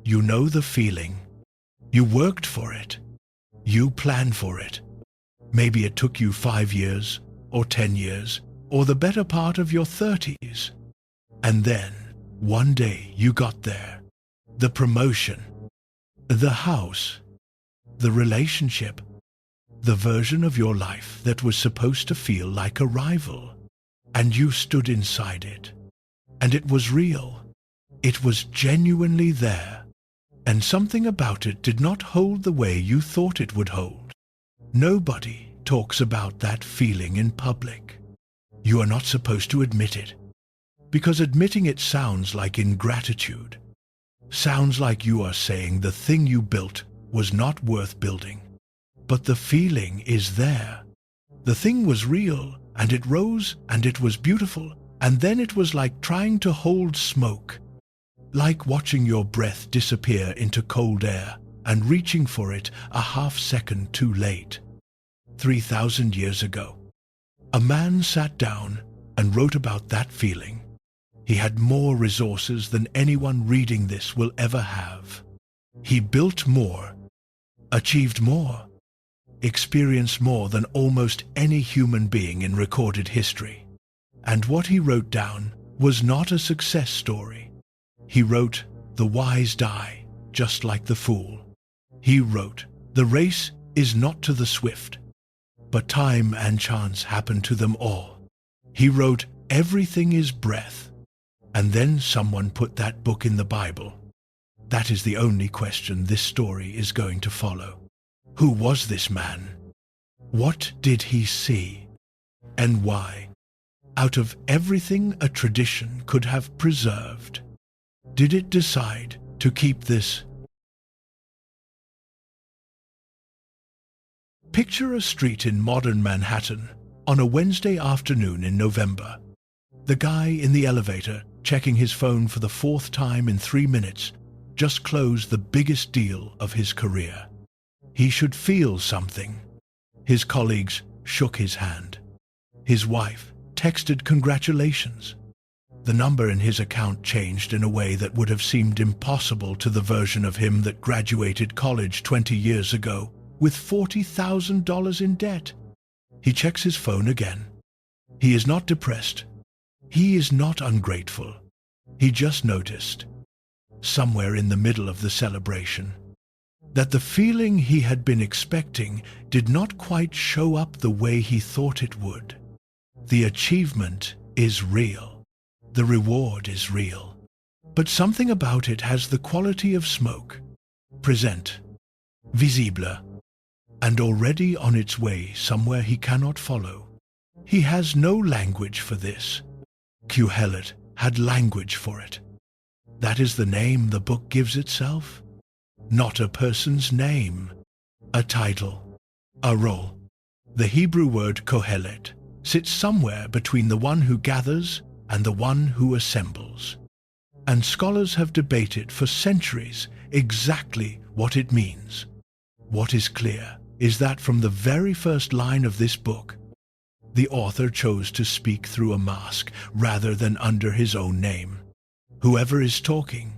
You know the feeling. You worked for it. You planned for it. Maybe it took you 5 years, or 10 years, or the better part of your 30s. And then, one day you got there. The promotion, the house, the relationship, the version of your life that was supposed to feel like a rival. And you stood inside it. And it was real. It was genuinely there. And something about it did not hold the way you thought it would hold. Nobody talks about that feeling in public. You are not supposed to admit it, because admitting it sounds like ingratitude. Sounds like you are saying the thing you built was not worth building. But the feeling is there. The thing was real, and it rose, and it was beautiful, and then it was like trying to hold smoke. Like watching your breath disappear into cold air and reaching for it a half-second too late. 3,000 years ago, a man sat down and wrote about that feeling. He had more resources than anyone reading this will ever have. He built more, achieved more, experienced more than almost any human being in recorded history. And what he wrote down was not a success story. He wrote, "The wise die, just like the fool." He wrote, "The race is not to the swift, but time and chance happen to them all." He wrote, "Everything is breath." And then someone put that book in the Bible. That is the only question this story is going to follow. Who was this man? What did he see? And why? Out of everything a tradition could have preserved, did it decide to keep this? Picture a street in modern Manhattan on a Wednesday afternoon in November. The guy in the elevator, checking his phone for the 4th time in 3 minutes, just closed the biggest deal of his career. He should feel something. His colleagues shook his hand. His wife texted congratulations. The number in his account changed in a way that would have seemed impossible to the version of him that graduated college 20 years ago with $40,000 in debt. He checks his phone again. He is not depressed. He is not ungrateful. He just noticed, somewhere in the middle of the celebration, that the feeling he had been expecting did not quite show up the way he thought it would. The achievement is real. The reward is real. But something about it has the quality of smoke. Present, visible, and already on its way somewhere he cannot follow. He has no language for this. Qohelet had language for it. That is the name the book gives itself. Not a person's name, a title, a role. The Hebrew word Qohelet sits somewhere between the one who gathers and the one who assembles. And scholars have debated for centuries exactly what it means. What is clear is that from the very first line of this book, the author chose to speak through a mask rather than under his own name. Whoever is talking,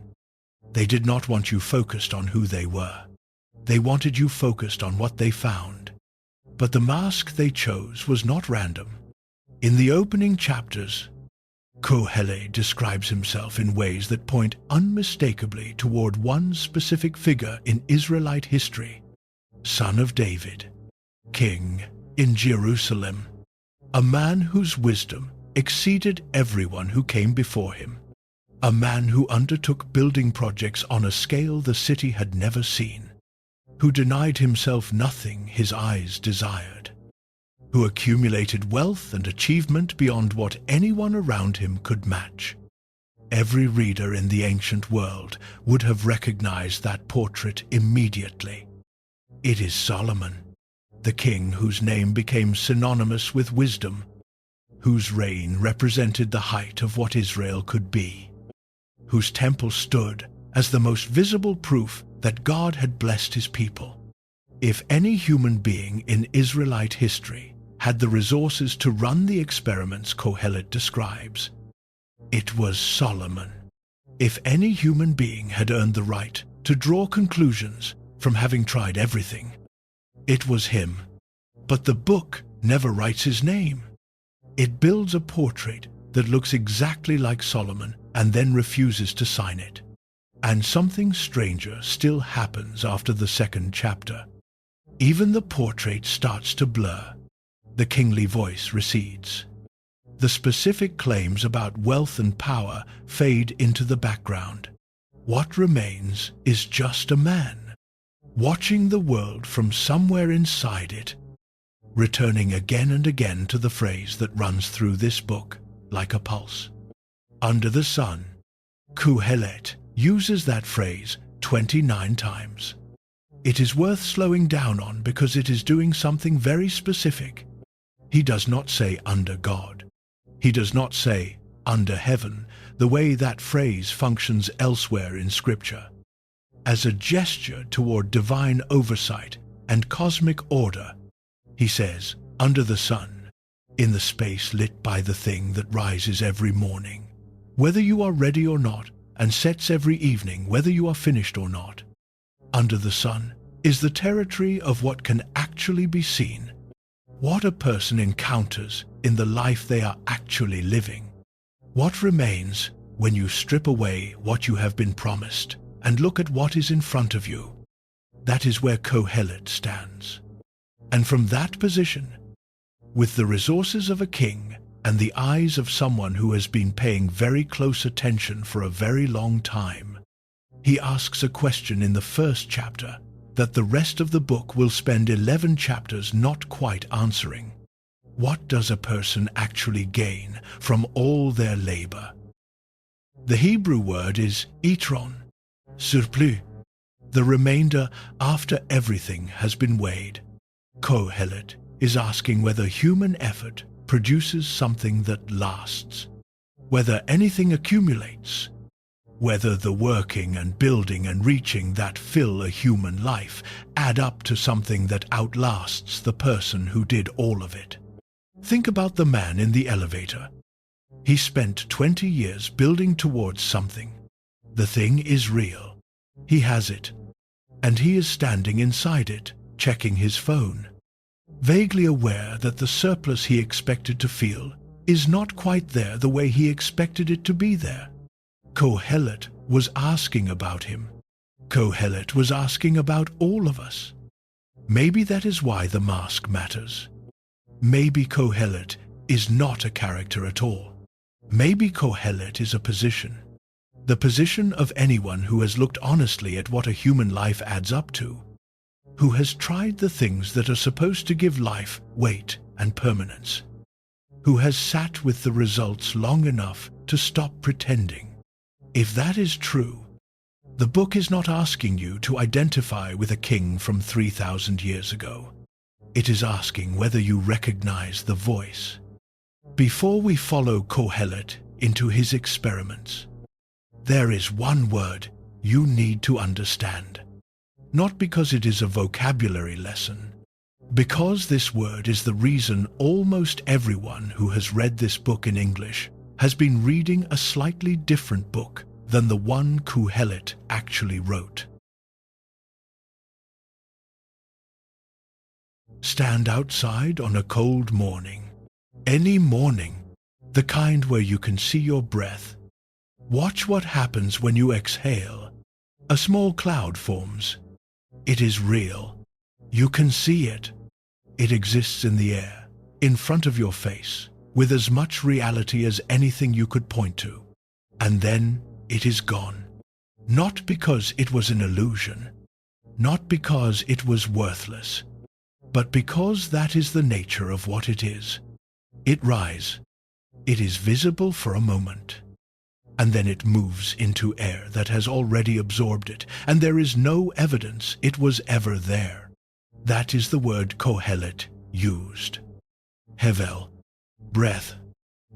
they did not want you focused on who they were. They wanted you focused on what they found. But the mask they chose was not random. In the opening chapters, Qohelet describes himself in ways that point unmistakably toward one specific figure in Israelite history: son of David, king in Jerusalem, a man whose wisdom exceeded everyone who came before him, a man who undertook building projects on a scale the city had never seen, who denied himself nothing his eyes desired, who accumulated wealth and achievement beyond what anyone around him could match. Every reader in the ancient world would have recognized that portrait immediately. It is Solomon, the king whose name became synonymous with wisdom, whose reign represented the height of what Israel could be, whose temple stood as the most visible proof that God had blessed his people. If any human being in Israelite history had the resources to run the experiments Qohelet describes, it was Solomon. If any human being had earned the right to draw conclusions from having tried everything. It was him. But the book never writes his name. It builds a portrait that looks exactly like Solomon and then refuses to sign it. And something stranger still happens after the second chapter. Even the portrait starts to blur. The kingly voice recedes. The specific claims about wealth and power fade into the background. What remains is just a man, watching the world from somewhere inside it, returning again and again to the phrase that runs through this book like a pulse. Under the sun. Qohelet uses that phrase 29 times. It is worth slowing down on because it is doing something very specific. He does not say under God. He does not say under heaven, the way that phrase functions elsewhere in Scripture. As a gesture toward divine oversight and cosmic order, he says, under the sun, in the space lit by the thing that rises every morning, whether you are ready or not, and sets every evening, whether you are finished or not. Under the sun is the territory of what can actually be seen, what a person encounters in the life they are actually living. What remains when you strip away what you have been promised and look at what is in front of you. That is where Qohelet stands. And from that position, with the resources of a king and the eyes of someone who has been paying very close attention for a very long time, he asks a question in the first chapter that the rest of the book will spend 11 chapters not quite answering. What does a person actually gain from all their labor? The Hebrew word is yitron, surplus, the remainder after everything has been weighed. Qohelet is asking whether human effort produces something that lasts, whether anything accumulates, whether the working and building and reaching that fill a human life add up to something that outlasts the person who did all of it. Think about the man in the elevator. He spent 20 years building towards something. The thing is real. He has it. And he is standing inside it, checking his phone, vaguely aware that the surplus he expected to feel is not quite there the way he expected it to be there. Qohelet was asking about him. Qohelet was asking about all of us. Maybe that is why the mask matters. Maybe Qohelet is not a character at all. Maybe Qohelet is a position. The position of anyone who has looked honestly at what a human life adds up to, who has tried the things that are supposed to give life weight and permanence, who has sat with the results long enough to stop pretending. If that is true, the book is not asking you to identify with a king from 3,000 years ago. It is asking whether you recognize the voice. Before we follow Qohelet into his experiments, there is one word you need to understand. Not because it is a vocabulary lesson, because this word is the reason almost everyone who has read this book in English has been reading a slightly different book than the one Qohelet actually wrote. Stand outside on a cold morning. Any morning, the kind where you can see your breath. Watch what happens when you exhale. A small cloud forms. It is real. You can see it. It exists in the air, in front of your face, with as much reality as anything you could point to. And then it is gone. Not because it was an illusion, not because it was worthless, but because that is the nature of what it is. It rises. It is visible for a moment, and then it moves into air that has already absorbed it, and there is no evidence it was ever there. That is the word Qohelet used. Hevel, breath,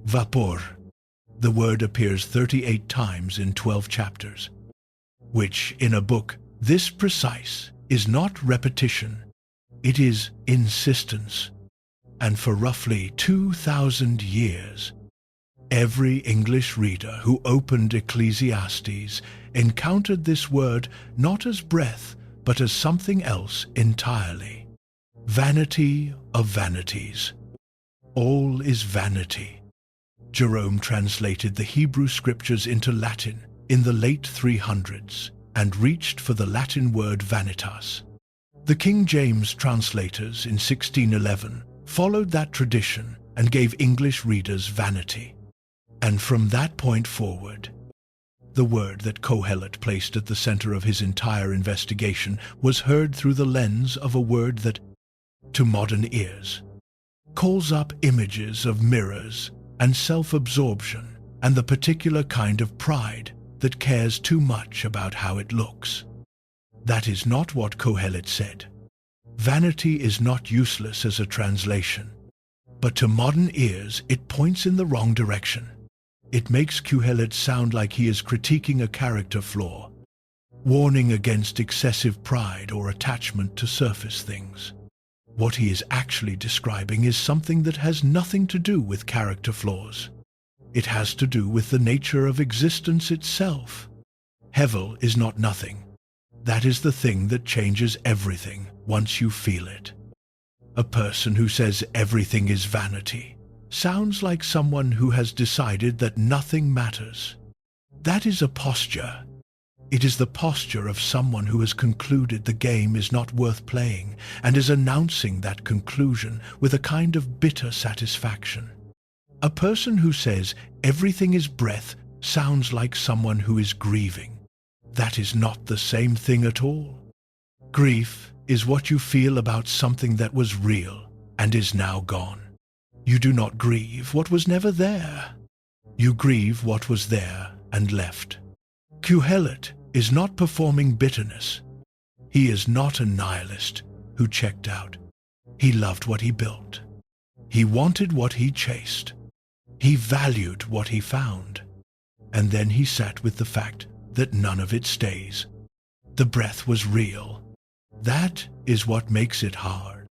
vapor. The word appears 38 times in 12 chapters, which, in a book this precise, is not repetition, it is insistence. And for roughly 2,000 years, Every English reader who opened Ecclesiastes encountered this word not as breath, but as something else entirely. Vanity of vanities. All is vanity. Jerome translated the Hebrew scriptures into Latin in the late 300s and reached for the Latin word vanitas. The King James translators in 1611 followed that tradition and gave English readers vanity. And from that point forward, the word that Qohelet placed at the center of his entire investigation was heard through the lens of a word that, to modern ears, calls up images of mirrors and self-absorption and the particular kind of pride that cares too much about how it looks. That is not what Qohelet said. Vanity is not useless as a translation, but to modern ears it points in the wrong direction. It makes Qohelet sound like he is critiquing a character flaw, warning against excessive pride or attachment to surface things. What he is actually describing is something that has nothing to do with character flaws. It has to do with the nature of existence itself. Hevel is not nothing. That is the thing that changes everything once you feel it. A person who says everything is vanity sounds like someone who has decided that nothing matters. That is a posture. It is the posture of someone who has concluded the game is not worth playing and is announcing that conclusion with a kind of bitter satisfaction. A person who says everything is breath sounds like someone who is grieving. That is not the same thing at all. Grief is what you feel about something that was real and is now gone. You do not grieve what was never there. You grieve what was there and left. Qohelet is not performing bitterness. He is not a nihilist who checked out. He loved what he built. He wanted what he chased. He valued what he found. And then he sat with the fact that none of it stays. The breath was real. That is what makes it hard.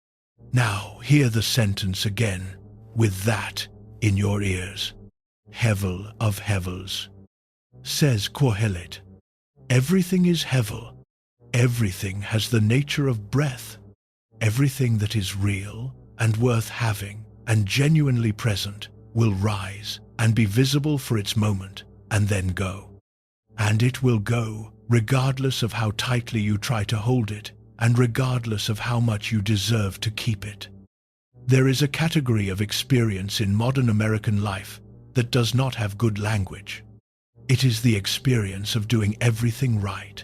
Now hear the sentence again, with that in your ears. Hevel of hevels. Says Qohelet, everything is hevel. Everything has the nature of breath. Everything that is real and worth having and genuinely present will rise and be visible for its moment and then go. And it will go regardless of how tightly you try to hold it and regardless of how much you deserve to keep it. There is a category of experience in modern American life that does not have good language. It is the experience of doing everything right,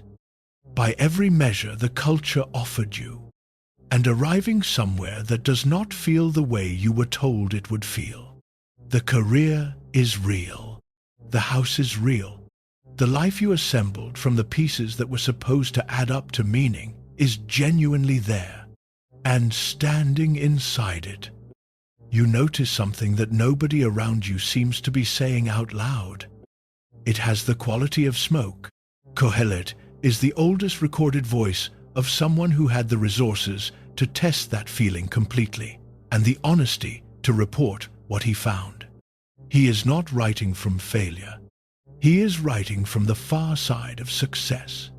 by every measure the culture offered you, and arriving somewhere that does not feel the way you were told it would feel. The career is real. The house is real. The life you assembled from the pieces that were supposed to add up to meaning is genuinely there. And standing inside it, you notice something that nobody around you seems to be saying out loud. It has the quality of smoke. Qohelet is the oldest recorded voice of someone who had the resources to test that feeling completely and the honesty to report what he found. He is not writing from failure. He is writing from the far side of success,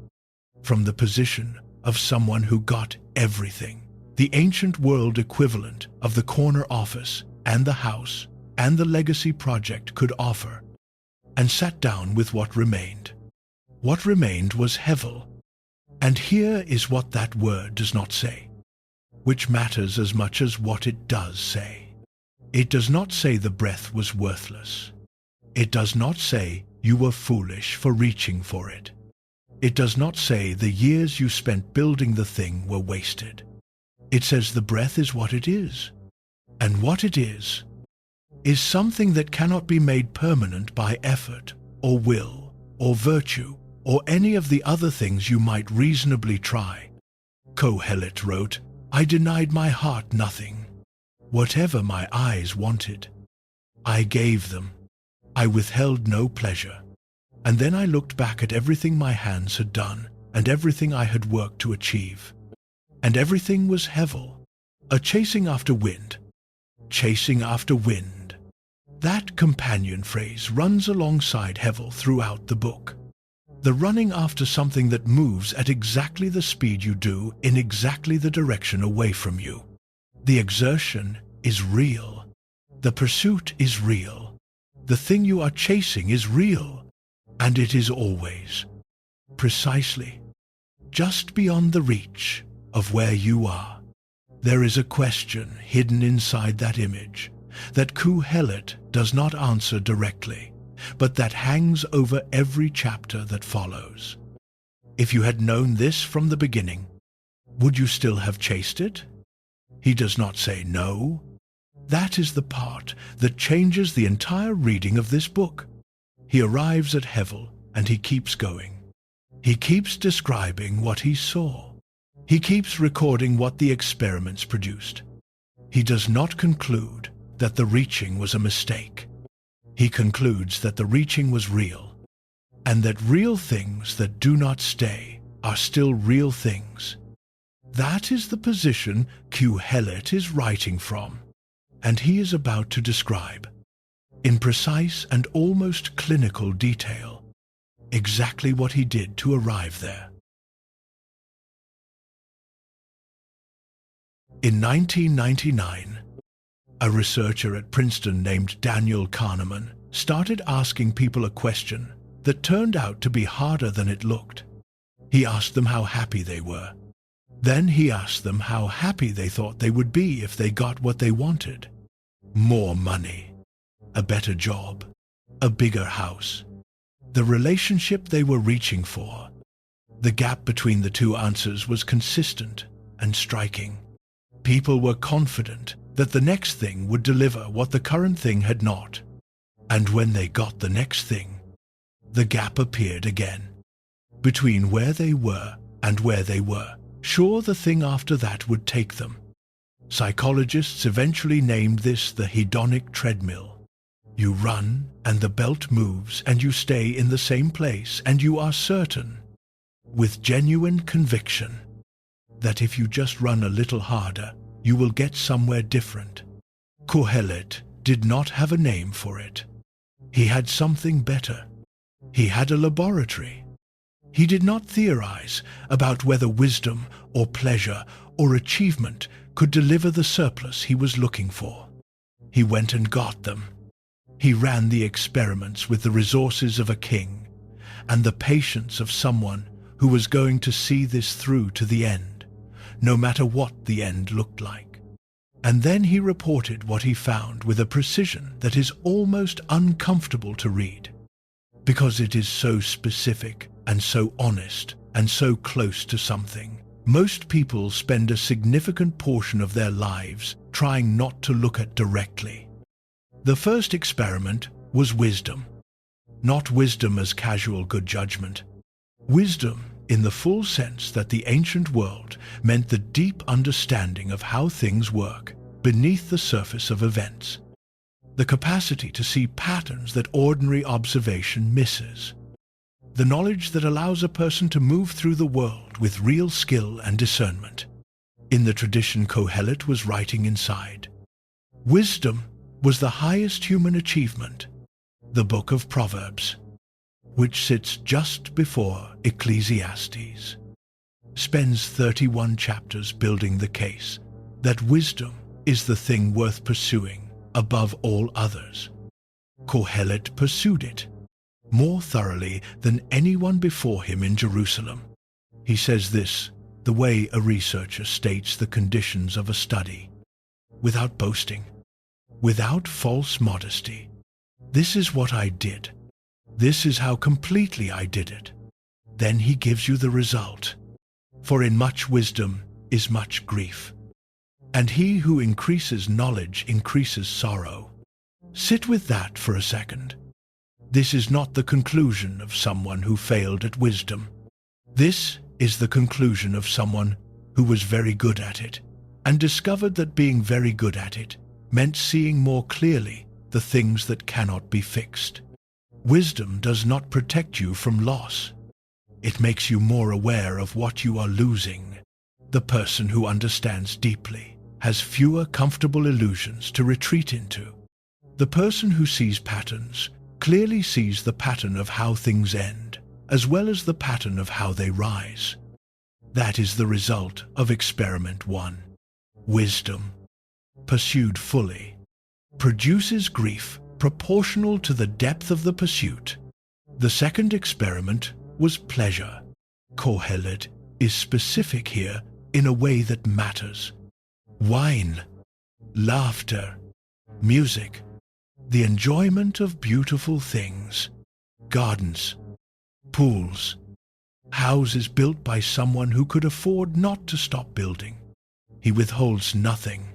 from the position of someone who got everything. The ancient world equivalent of the corner office and the house and the legacy project could offer, and sat down with what remained. What remained was hevel. And here is what that word does not say, which matters as much as what it does say. It does not say the breath was worthless. It does not say you were foolish for reaching for it. It does not say the years you spent building the thing were wasted. It says the breath is what it is. And what it is something that cannot be made permanent by effort, or will, or virtue, or any of the other things you might reasonably try. Qohelet wrote, I denied my heart nothing. Whatever my eyes wanted, I gave them. I withheld no pleasure. And then I looked back at everything my hands had done, and everything I had worked to achieve. And everything was hevel, a chasing after wind. Chasing after wind. That companion phrase runs alongside Hevel throughout the book. The running after something that moves at exactly the speed you do in exactly the direction away from you. The exertion is real. The pursuit is real. The thing you are chasing is real. And it is always, precisely, just beyond the reach of where you are. There is a question hidden inside that image that Qohelet does not answer directly, but that hangs over every chapter that follows. If you had known this from the beginning, would you still have chased it? He does not say no. That is the part that changes the entire reading of this book. He arrives at Hevel and he keeps going. He keeps describing what he saw. He keeps recording what the experiments produced. He does not conclude that the reaching was a mistake. He concludes that the reaching was real, and that real things that do not stay are still real things. That is the position Qohelet is writing from, and he is about to describe, in precise and almost clinical detail, exactly what he did to arrive there. In 1999, a researcher at Princeton named Daniel Kahneman started asking people a question that turned out to be harder than it looked. He asked them how happy they were. Then he asked them how happy they thought they would be if they got what they wanted. More money, a better job, a bigger house, the relationship they were reaching for. The gap between the two answers was consistent and striking. People were confident that the next thing would deliver what the current thing had not. And when they got the next thing, the gap appeared again. Between where they were and where they were sure the thing after that would take them. Psychologists eventually named this the hedonic treadmill. You run and the belt moves and you stay in the same place and you are certain, with genuine conviction, that if you just run a little harder, you will get somewhere different. Qohelet did not have a name for it. He had something better. He had a laboratory. He did not theorize about whether wisdom or pleasure or achievement could deliver the surplus he was looking for. He went and got them. He ran the experiments with the resources of a king and the patience of someone who was going to see this through to the end, no matter what the end looked like. And then he reported what he found with a precision that is almost uncomfortable to read, because it is so specific and so honest and so close to something most people spend a significant portion of their lives trying not to look at directly. The first experiment was wisdom. Not wisdom as casual good judgment. Wisdom in the full sense that the ancient world meant the deep understanding of how things work beneath the surface of events. The capacity to see patterns that ordinary observation misses. The knowledge that allows a person to move through the world with real skill and discernment. In the tradition Qohelet was writing inside. Wisdom was the highest human achievement. The book of Proverbs, which sits just before Ecclesiastes, spends 31 chapters building the case that wisdom is the thing worth pursuing above all others. Qohelet pursued it more thoroughly than anyone before him in Jerusalem. He says this the way a researcher states the conditions of a study, without boasting, without false modesty. This is what I did. This is how completely I did it. Then he gives you the result. For in much wisdom is much grief, and he who increases knowledge increases sorrow. Sit with that for a second. This is not the conclusion of someone who failed at wisdom. This is the conclusion of someone who was very good at it, and discovered that being very good at it meant seeing more clearly the things that cannot be fixed. Wisdom does not protect you from loss. It makes you more aware of what you are losing. The person who understands deeply has fewer comfortable illusions to retreat into. The person who sees patterns clearly sees the pattern of how things end, as well as the pattern of how they rise. That is the result of experiment 1. Wisdom, pursued fully, produces grief proportional to the depth of the pursuit. The second experiment was pleasure. Qohelet is specific here in a way that matters. Wine, laughter, music, the enjoyment of beautiful things, gardens, pools, houses built by someone who could afford not to stop building. He withholds nothing.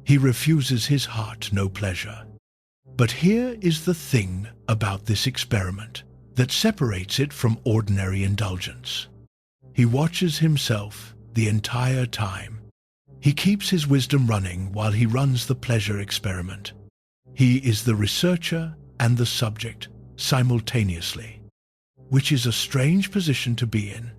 He refuses his heart no pleasure. But here is the thing about this experiment that separates it from ordinary indulgence. He watches himself the entire time. He keeps his wisdom running while he runs the pleasure experiment. He is the researcher and the subject simultaneously, which is a strange position to be in.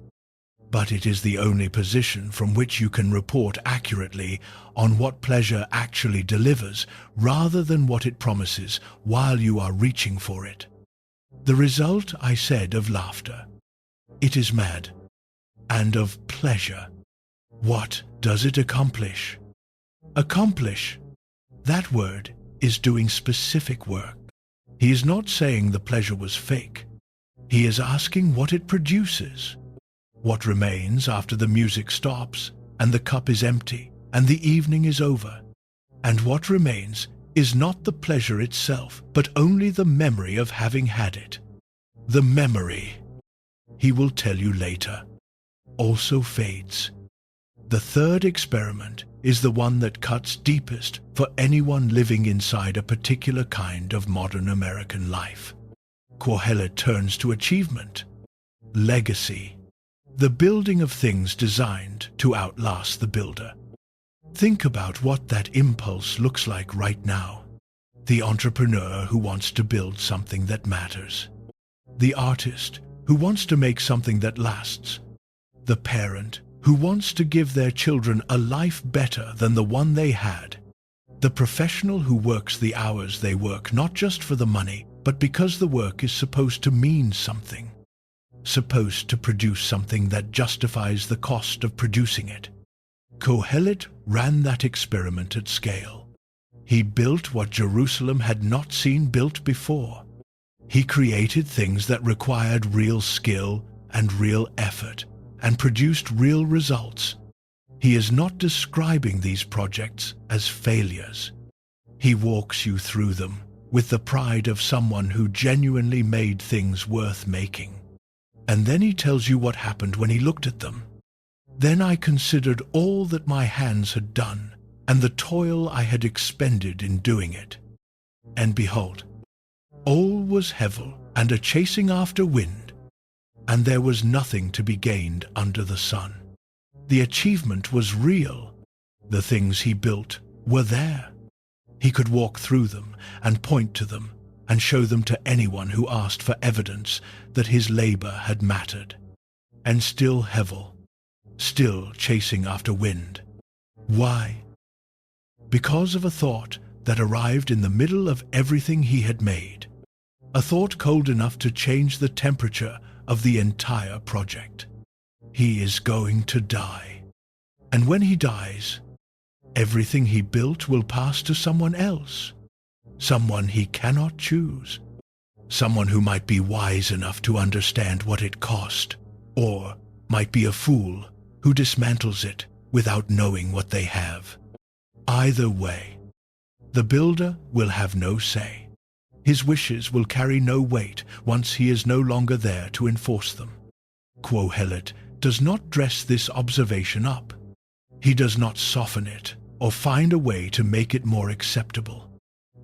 But it is the only position from which you can report accurately on what pleasure actually delivers rather than what it promises while you are reaching for it. The result, I said, of laughter. It is mad. And of pleasure. What does it accomplish? Accomplish. That word is doing specific work. He is not saying the pleasure was fake. He is asking what it produces. What remains after the music stops and the cup is empty and the evening is over? And what remains is not the pleasure itself, but only the memory of having had it. The memory, he will tell you later, also fades. The third experiment is the one that cuts deepest for anyone living inside a particular kind of modern American life. Qohelet turns to achievement, legacy, the building of things designed to outlast the builder. Think about what that impulse looks like right now. The entrepreneur who wants to build something that matters. The artist who wants to make something that lasts. The parent who wants to give their children a life better than the one they had. The professional who works the hours they work not just for the money, but because the work is supposed to mean something. Supposed to produce something that justifies the cost of producing it. Qohelet ran that experiment at scale. He built what Jerusalem had not seen built before. He created things that required real skill and real effort, and produced real results. He is not describing these projects as failures. He walks you through them with the pride of someone who genuinely made things worth making. And then he tells you what happened when he looked at them. Then I considered all that my hands had done, and the toil I had expended in doing it. And behold, all was hevel and a chasing after wind, and there was nothing to be gained under the sun. The achievement was real. The things he built were there. He could walk through them and point to them and show them to anyone who asked for evidence that his labor had mattered. And still hevel, still chasing after wind. Why? Because of a thought that arrived in the middle of everything he had made. A thought cold enough to change the temperature of the entire project. He is going to die. And when he dies, everything he built will pass to someone else. Someone he cannot choose. Someone who might be wise enough to understand what it cost, or might be a fool who dismantles it without knowing what they have. Either way, the builder will have no say. His wishes will carry no weight once he is no longer there to enforce them. Qohelet does not dress this observation up. He does not soften it or find a way to make it more acceptable.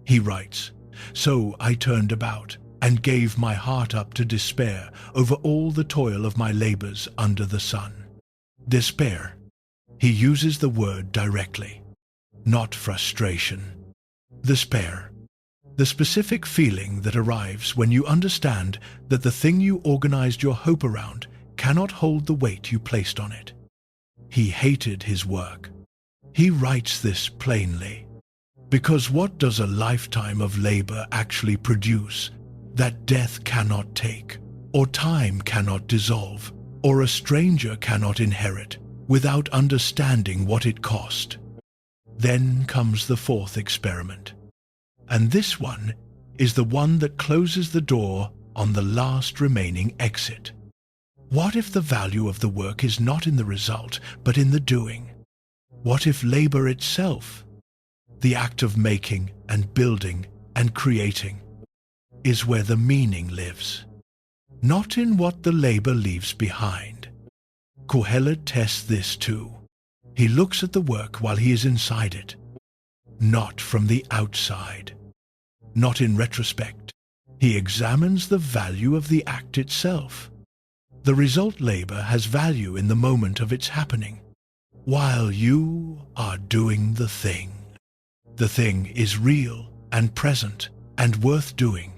He writes, "So I turned about and gave my heart up to despair over all the toil of my labors under the sun." Despair. He uses the word directly, not frustration. Despair. The specific feeling that arrives when you understand that the thing you organized your hope around cannot hold the weight you placed on it. He hated his work. He writes this plainly. Because what does a lifetime of labor actually produce that death cannot take, or time cannot dissolve, or a stranger cannot inherit without understanding what it cost? Then comes the fourth experiment. And this one is the one that closes the door on the last remaining exit. What if the value of the work is not in the result, but in the doing? What if labor itself, the act of making and building and creating, is where the meaning lives, not in what the labor leaves behind? Qohelet tests this too. He looks at the work while he is inside it, not from the outside, not in retrospect. He examines the value of the act itself. The result labor has value in the moment of its happening, while you are doing the thing. The thing is real and present and worth doing,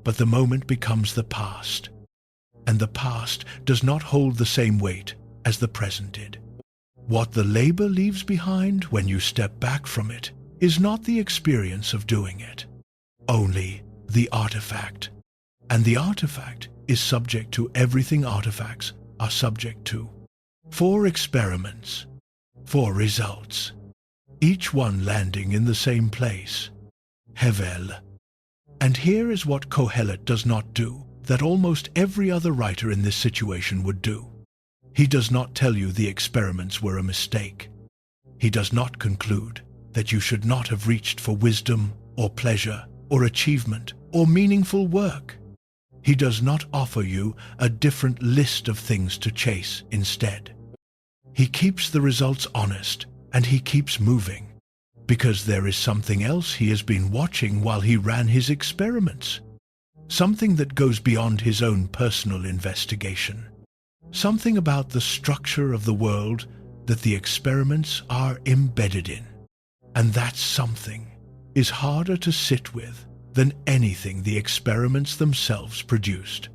but the moment becomes the past, and the past does not hold the same weight as the present did. What the labor leaves behind when you step back from it is not the experience of doing it, only the artifact. And the artifact is subject to everything artifacts are subject to. 4 experiments, 4 results, each one landing in the same place, Hevel. And here is what Qohelet does not do that almost every other writer in this situation would do. He does not tell you the experiments were a mistake. He does not conclude that you should not have reached for wisdom or pleasure or achievement or meaningful work. He does not offer you a different list of things to chase instead. He keeps the results honest, and he keeps moving, because there is something else he has been watching while he ran his experiments. Something that goes beyond his own personal investigation. Something about the structure of the world that the experiments are embedded in. And that something is harder to sit with than anything the experiments themselves produced.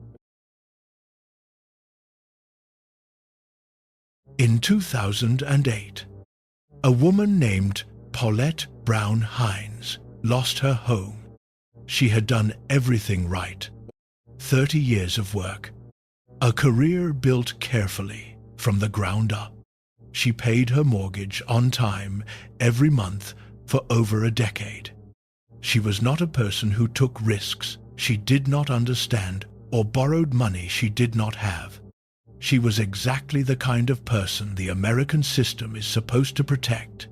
In 2008, a woman named Paulette Brown Hines lost her home. She had done everything right. 30 years of work. A career built carefully from the ground up. She paid her mortgage on time every month for over a decade. She was not a person who took risks she did not understand or borrowed money she did not have. She was exactly the kind of person the American system is supposed to protect.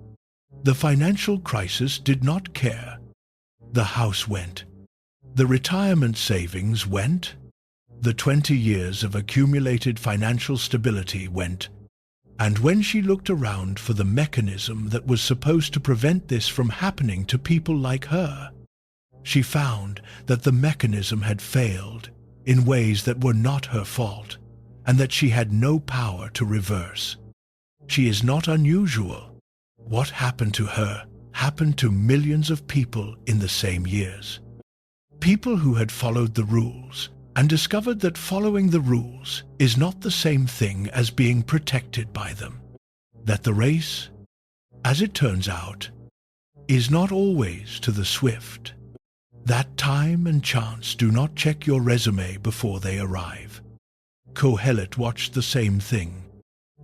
The financial crisis did not care. The house went. The retirement savings went. The 20 years of accumulated financial stability went. And when she looked around for the mechanism that was supposed to prevent this from happening to people like her, she found that the mechanism had failed in ways that were not her fault, and that she had no power to reverse. She is not unusual. What happened to her happened to millions of people in the same years. People who had followed the rules and discovered that following the rules is not the same thing as being protected by them. That the race, as it turns out, is not always to the swift. That time and chance do not check your resume before they arrive. Qohelet watched the same thing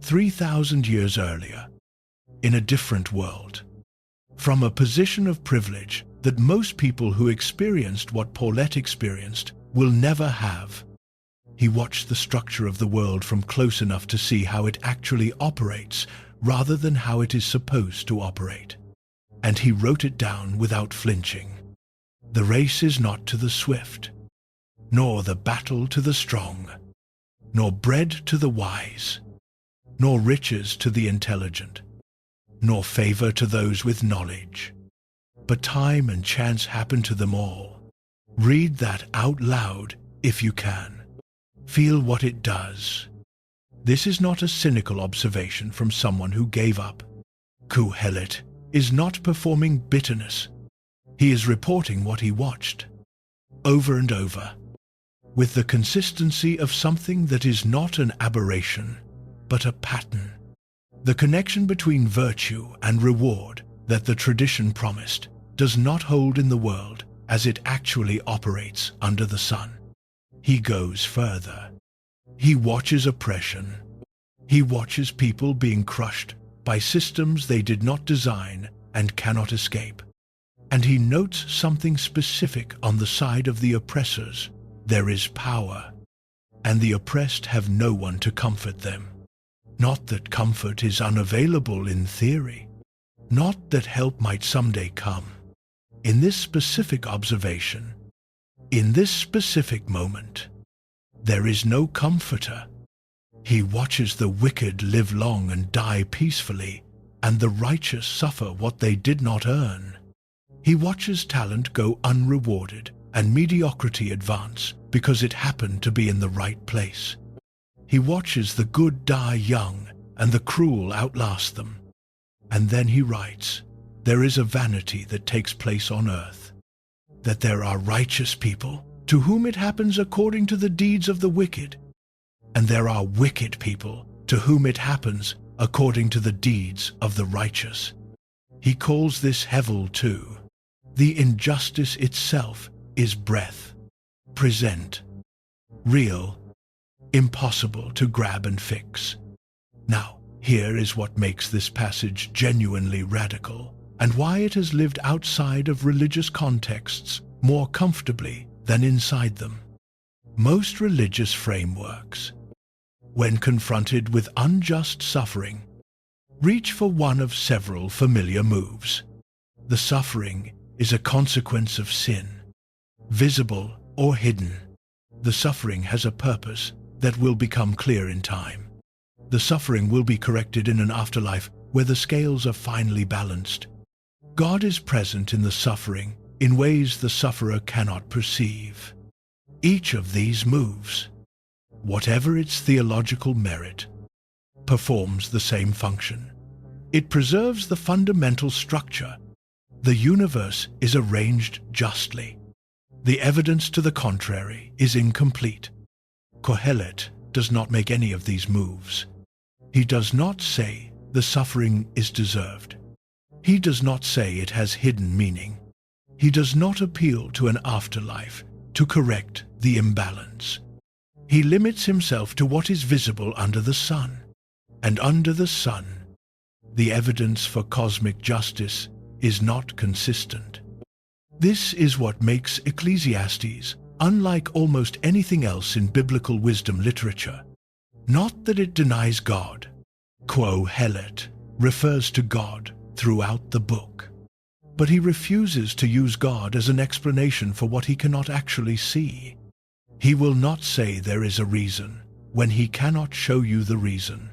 3,000 years earlier, in a different world, from a position of privilege that most people who experienced what Paulette experienced will never have. He watched the structure of the world from close enough to see how it actually operates rather than how it is supposed to operate. And he wrote it down without flinching. The race is not to the swift, nor the battle to the strong, nor bread to the wise, nor riches to the intelligent, nor favor to those with knowledge. But time and chance happen to them all. Read that out loud if you can. Feel what it does. This is not a cynical observation from someone who gave up. Qohelet is not performing bitterness. He is reporting what he watched, over and over, with the consistency of something that is not an aberration, but a pattern. The connection between virtue and reward that the tradition promised does not hold in the world as it actually operates under the sun. He goes further. He watches oppression. He watches people being crushed by systems they did not design and cannot escape. And he notes something specific on the side of the oppressors. There is power, and the oppressed have no one to comfort them. Not that comfort is unavailable in theory. Not that help might someday come. In this specific observation, in this specific moment, there is no comforter. He watches the wicked live long and die peacefully, and the righteous suffer what they did not earn. He watches talent go unrewarded and mediocrity advance because it happened to be in the right place. He watches the good die young and the cruel outlast them. And then he writes, there is a vanity that takes place on earth, that there are righteous people to whom it happens according to the deeds of the wicked, and there are wicked people to whom it happens according to the deeds of the righteous. He calls this Hevel too. The injustice itself is breath, present, real, impossible to grab and fix. Now, here is what makes this passage genuinely radical, and why it has lived outside of religious contexts more comfortably than inside them. Most religious frameworks, when confronted with unjust suffering, reach for one of several familiar moves. The suffering is a consequence of sin, visible or hidden. The suffering has a purpose that will become clear in time. The suffering will be corrected in an afterlife where the scales are finally balanced. God is present in the suffering in ways the sufferer cannot perceive. Each of these moves, whatever its theological merit, performs the same function. It preserves the fundamental structure. The universe is arranged justly. The evidence to the contrary is incomplete. Qohelet does not make any of these moves. He does not say the suffering is deserved. He does not say it has hidden meaning. He does not appeal to an afterlife to correct the imbalance. He limits himself to what is visible under the sun. And under the sun, the evidence for cosmic justice is not consistent. This is what makes Ecclesiastes unlike almost anything else in biblical wisdom literature. Not that it denies God. Qohelet refers to God throughout the book, but he refuses to use God as an explanation for what he cannot actually see. He will not say there is a reason when he cannot show you the reason.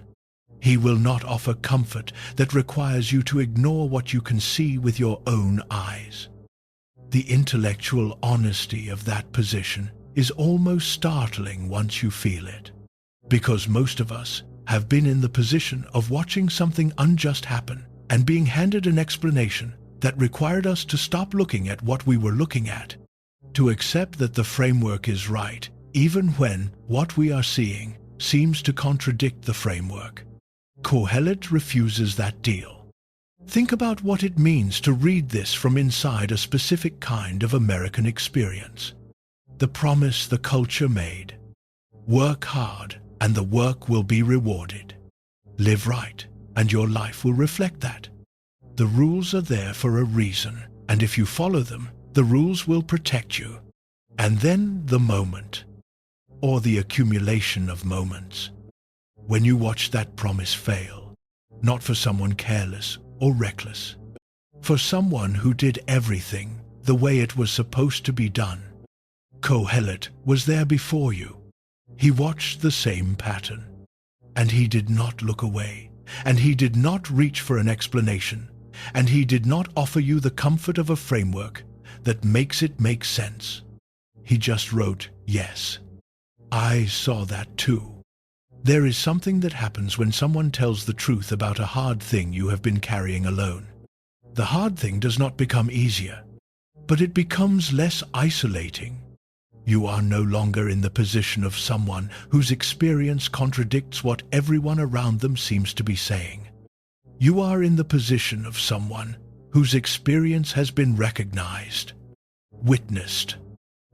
He will not offer comfort that requires you to ignore what you can see with your own eyes. The intellectual honesty of that position is almost startling once you feel it, because most of us have been in the position of watching something unjust happen and being handed an explanation that required us to stop looking at what we were looking at, to accept that the framework is right, even when what we are seeing seems to contradict the framework. Qohelet refuses that deal. Think about what it means to read this from inside a specific kind of American experience. The promise the culture made. Work hard and the work will be rewarded. Live right and your life will reflect that. The rules are there for a reason, and if you follow them, the rules will protect you. And then the moment, or the accumulation of moments, when you watch that promise fail, not for someone careless or reckless, for someone who did everything the way it was supposed to be done. Qohelet was there before you. He watched the same pattern, and he did not look away, and he did not reach for an explanation, and he did not offer you the comfort of a framework that makes it make sense. He just wrote, yes, I saw that too. There is something that happens when someone tells the truth about a hard thing you have been carrying alone. The hard thing does not become easier, but it becomes less isolating. You are no longer in the position of someone whose experience contradicts what everyone around them seems to be saying. You are in the position of someone whose experience has been recognized, witnessed,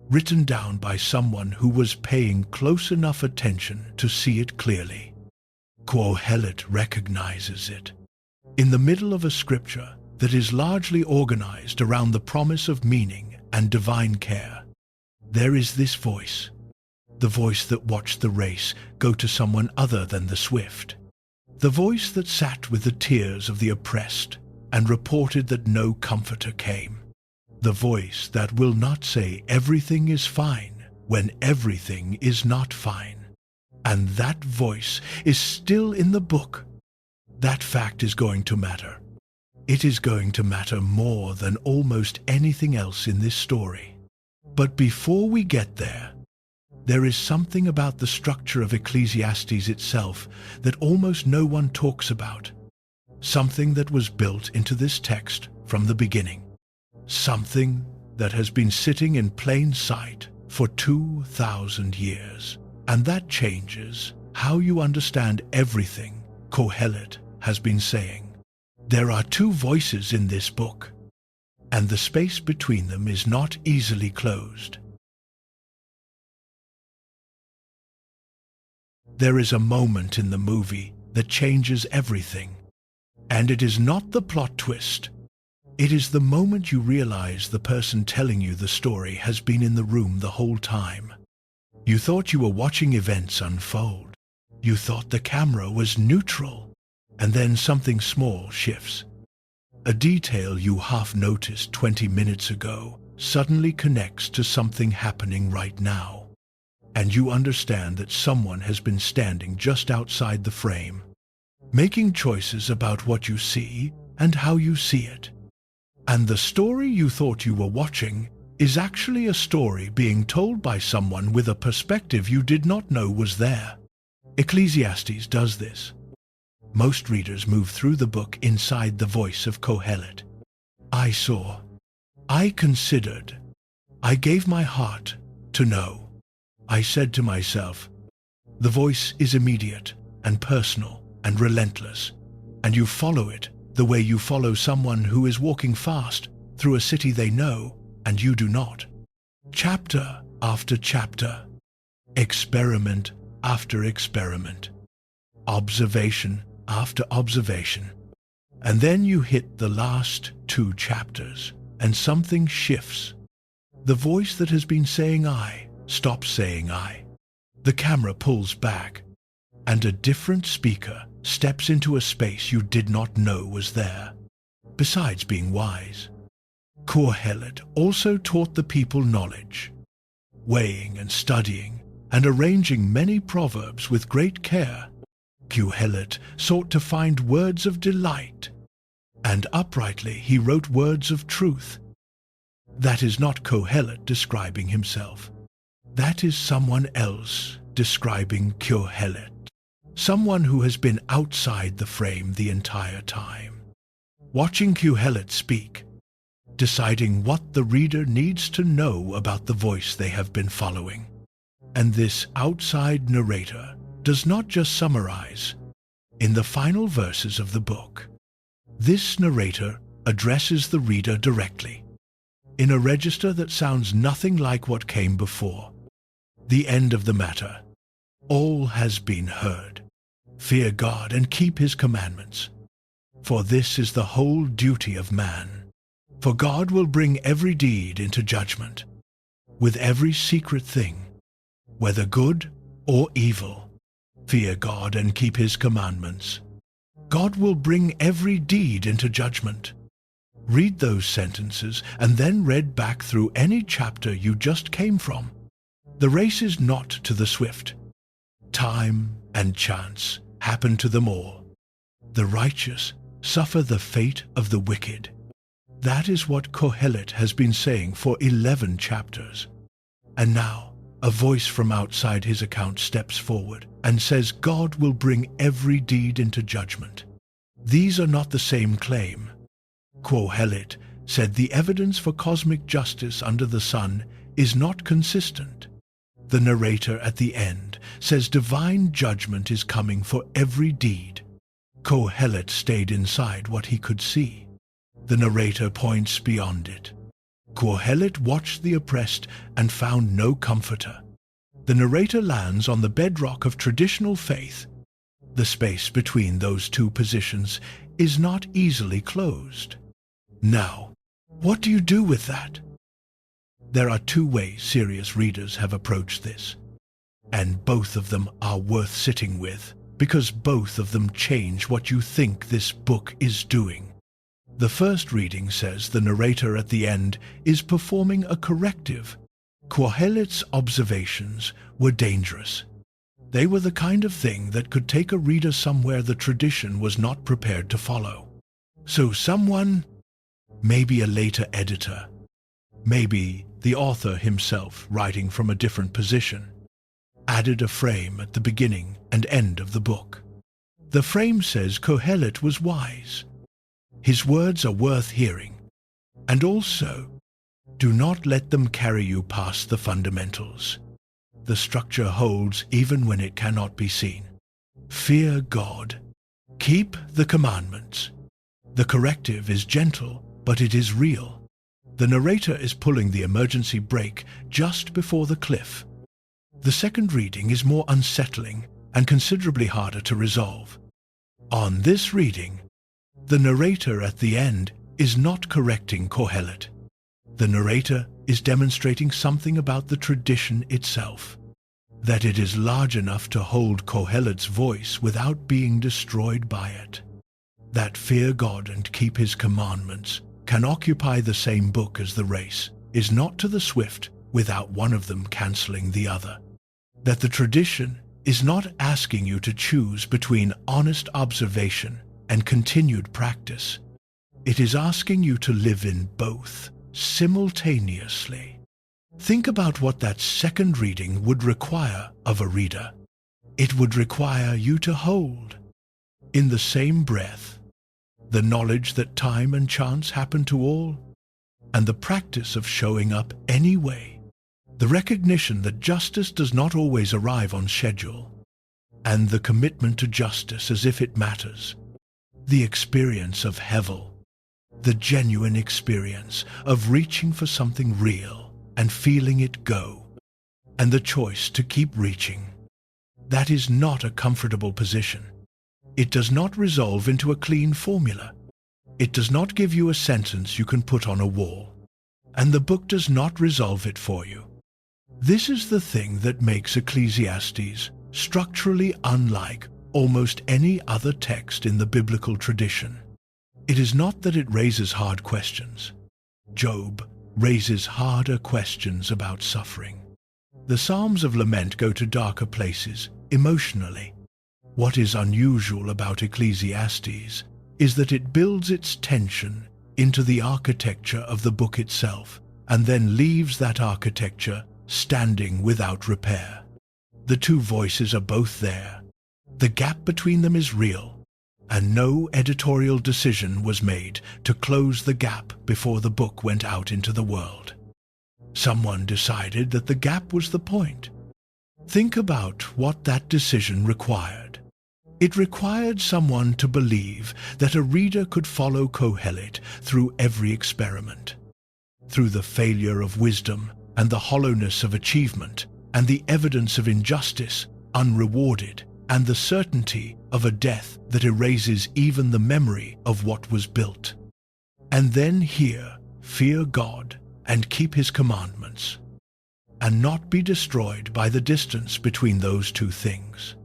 written down by someone who was paying close enough attention to see it clearly. Qohelet recognizes it. In the middle of a scripture that is largely organized around the promise of meaning and divine care, there is this voice, the voice that watched the race go to someone other than the swift, the voice that sat with the tears of the oppressed and reported that no comforter came, the voice that will not say everything is fine when everything is not fine. And that voice is still in the book. That fact is going to matter. It is going to matter more than almost anything else in this story. But before we get there, there is something about the structure of Ecclesiastes itself that almost no one talks about. Something that was built into this text from the beginning. Something that has been sitting in plain sight for 2,000 years. And that changes how you understand everything Qohelet has been saying. There are two voices in this book, and the space between them is not easily closed. There is a moment in the movie that changes everything, and it is not the plot twist. It is the moment you realize the person telling you the story has been in the room the whole time. You thought you were watching events unfold. You thought the camera was neutral. And then something small shifts. A detail you half noticed 20 minutes ago suddenly connects to something happening right now. And you understand that someone has been standing just outside the frame, making choices about what you see and how you see it. And the story you thought you were watching is actually a story being told by someone with a perspective you did not know was there. Ecclesiastes does this. Most readers move through the book inside the voice of Qohelet. I saw, I considered, I gave my heart to know. I said to myself, the voice is immediate and personal and relentless, and you follow it the way you follow someone who is walking fast through a city they know and you do not. Chapter after chapter, experiment after experiment, observation after observation. And then you hit the last 2 chapters, and something shifts. The voice that has been saying I stops saying I. The camera pulls back, and a different speaker steps into a space you did not know was there. Besides being wise, Qohelet also taught the people knowledge, weighing and studying and arranging many proverbs with great care. Qohelet sought to find words of delight, and uprightly he wrote words of truth. That is not Qohelet describing himself. That is someone else describing Qohelet, someone who has been outside the frame the entire time, watching Qohelet speak, deciding what the reader needs to know about the voice they have been following. And this outside narrator does not just summarize. In the final verses of the book, this narrator addresses the reader directly, in a register that sounds nothing like what came before. The end of the matter. All has been heard. Fear God and keep his commandments, for this is the whole duty of man. For God will bring every deed into judgment, with every secret thing, whether good or evil. Fear God and keep his commandments. God will bring every deed into judgment. Read those sentences and then read back through any chapter you just came from. The race is not to the swift. Time and chance happen to them all. The righteous suffer the fate of the wicked. That is what Qohelet has been saying for 11 chapters. And now, a voice from outside his account steps forward and says God will bring every deed into judgment. These are not the same claim. Qohelet said the evidence for cosmic justice under the sun is not consistent. The narrator at the end says divine judgment is coming for every deed. Qohelet stayed inside what he could see. The narrator points beyond it. Qohelet watched the oppressed and found no comforter. The narrator lands on the bedrock of traditional faith. The space between those two positions is not easily closed. Now, what do you do with that? There are two ways serious readers have approached this, and both of them are worth sitting with, because both of them change what you think this book is doing. The first reading says the narrator at the end is performing a corrective. Qohelet's observations were dangerous. They were the kind of thing that could take a reader somewhere the tradition was not prepared to follow. So someone, maybe a later editor, maybe the author himself writing from a different position, added a frame at the beginning and end of the book. The frame says Qohelet was wise. His words are worth hearing. And also, do not let them carry you past the fundamentals. The structure holds even when it cannot be seen. Fear God. Keep the commandments. The corrective is gentle, but it is real. The narrator is pulling the emergency brake just before the cliff. The second reading is more unsettling and considerably harder to resolve. On this reading, the narrator at the end is not correcting Qohelet. The narrator is demonstrating something about the tradition itself, that it is large enough to hold Qohelet's voice without being destroyed by it, that fear God and keep his commandments can occupy the same book as the race is not to the swift without one of them cancelling the other, that the tradition is not asking you to choose between honest observation and continued practice. It is asking you to live in both simultaneously. Think about what that second reading would require of a reader. It would require you to hold, in the same breath, the knowledge that time and chance happen to all, and the practice of showing up anyway, the recognition that justice does not always arrive on schedule, and the commitment to justice as if it matters, the experience of Hevel, the genuine experience of reaching for something real and feeling it go, and the choice to keep reaching. That is not a comfortable position. It does not resolve into a clean formula. It does not give you a sentence you can put on a wall, and the book does not resolve it for you. This is the thing that makes Ecclesiastes structurally unlike almost any other text in the biblical tradition. It is not that it raises hard questions. Job raises harder questions about suffering. The Psalms of Lament go to darker places emotionally. What is unusual about Ecclesiastes is that it builds its tension into the architecture of the book itself, and then leaves that architecture standing without repair. The two voices are both there. The gap between them is real, and no editorial decision was made to close the gap before the book went out into the world. Someone decided that the gap was the point. Think about what that decision required. It required someone to believe that a reader could follow Qohelet through every experiment, through the failure of wisdom and the hollowness of achievement, and the evidence of injustice unrewarded, and the certainty of a death that erases even the memory of what was built. And then hear, fear God and keep his commandments, and not be destroyed by the distance between those two things.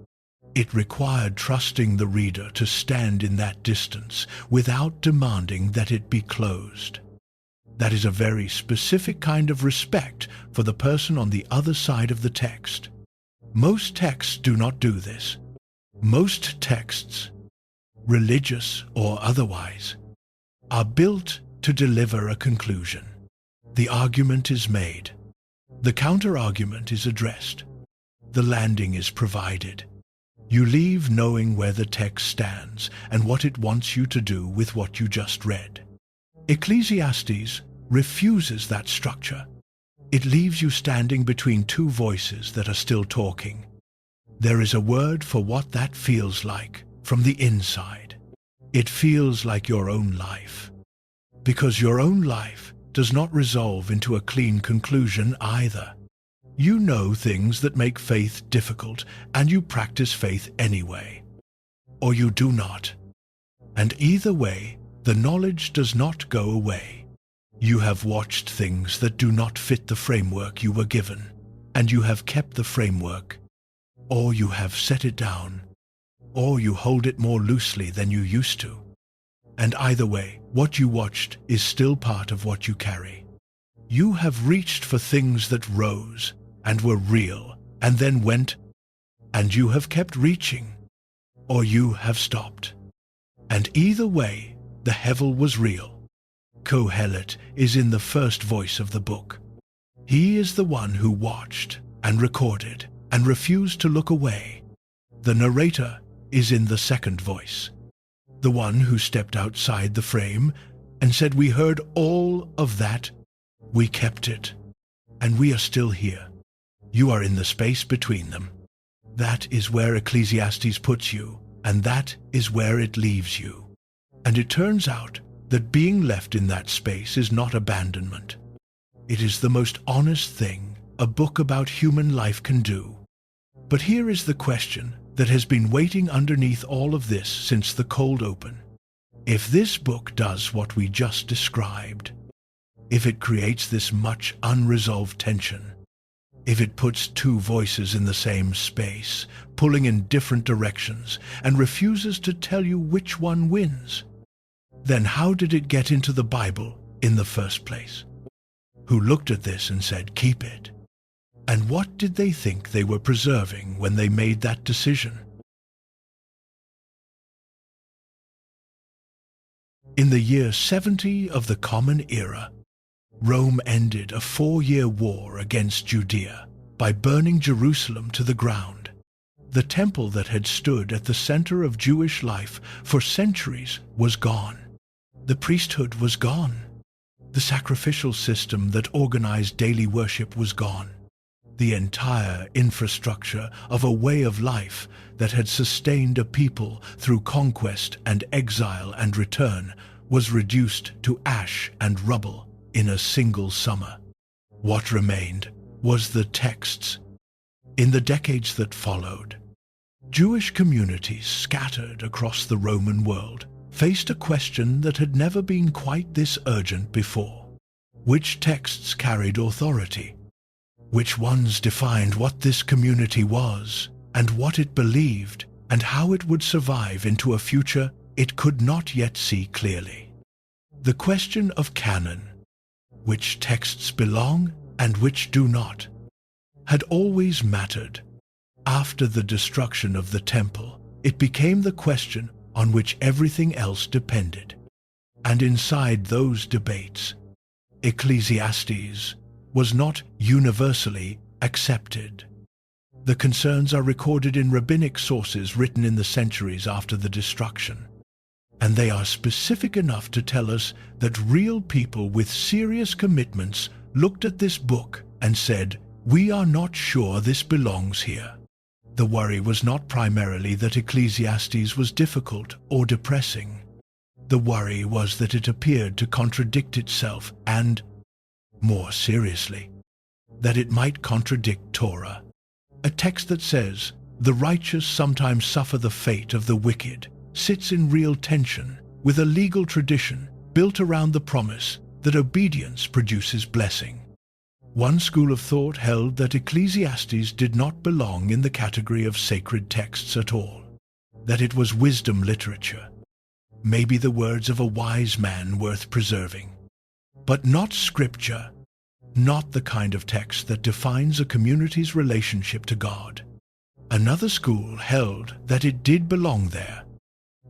It required trusting the reader to stand in that distance without demanding that it be closed. That is a very specific kind of respect for the person on the other side of the text. Most texts do not do this. Most texts, religious or otherwise, are built to deliver a conclusion. The argument is made. The counter-argument is addressed. The landing is provided. You leave knowing where the text stands and what it wants you to do with what you just read. Ecclesiastes refuses that structure. It leaves you standing between two voices that are still talking. There is a word for what that feels like from the inside. It feels like your own life. because your own life does not resolve into a clean conclusion either. You know things that make faith difficult, and you practice faith anyway. Or you do not. And either way, the knowledge does not go away. You have watched things that do not fit the framework you were given, and you have kept the framework, or you have set it down, or you hold it more loosely than you used to. And either way, what you watched is still part of what you carry. You have reached for things that rose and were real and then went, and you have kept reaching, or you have stopped. And either way, the Hevel was real. Qohelet is in the first voice of the book. He is the one who watched and recorded and refused to look away. The narrator is in the second voice, the one who stepped outside the frame and said, "We heard all of that, we kept it, and we are still here." You are in the space between them. That is where Ecclesiastes puts you, and that is where it leaves you. And it turns out that being left in that space is not abandonment. It is the most honest thing a book about human life can do. But here is the question that has been waiting underneath all of this since the cold open. If this book does what we just described, if it creates this much unresolved tension, if it puts two voices in the same space, pulling in different directions, and refuses to tell you which one wins, then how did it get into the Bible in the first place? Who looked at this and said, "Keep it"? And what did they think they were preserving when they made that decision? In the year 70 of the Common Era, Rome ended a 4-year war against Judea by burning Jerusalem to the ground. The temple that had stood at the center of Jewish life for centuries was gone. The priesthood was gone. The sacrificial system that organized daily worship was gone. The entire infrastructure of a way of life that had sustained a people through conquest and exile and return was reduced to ash and rubble in a single summer. What remained was the texts. In the decades that followed, Jewish communities scattered across the Roman world faced a question that had never been quite this urgent before. Which texts carried authority? Which ones defined what this community was, and what it believed, and how it would survive into a future it could not yet see clearly? The question of canon, which texts belong and which do not, had always mattered. After the destruction of the temple, it became the question on which everything else depended. And inside those debates, Ecclesiastes was not universally accepted. The concerns are recorded in rabbinic sources written in the centuries after the destruction, and they are specific enough to tell us that real people with serious commitments looked at this book and said, "We are not sure this belongs here." The worry was not primarily that Ecclesiastes was difficult or depressing. The worry was that it appeared to contradict itself and, more seriously, that it might contradict Torah, a text that says, "The righteous sometimes suffer the fate of the wicked," sits in real tension with a legal tradition built around the promise that obedience produces blessing. One school of thought held that Ecclesiastes did not belong in the category of sacred texts at all, that it was wisdom literature, maybe the words of a wise man worth preserving, but not scripture, not the kind of text that defines a community's relationship to God. Another school held that it did belong there.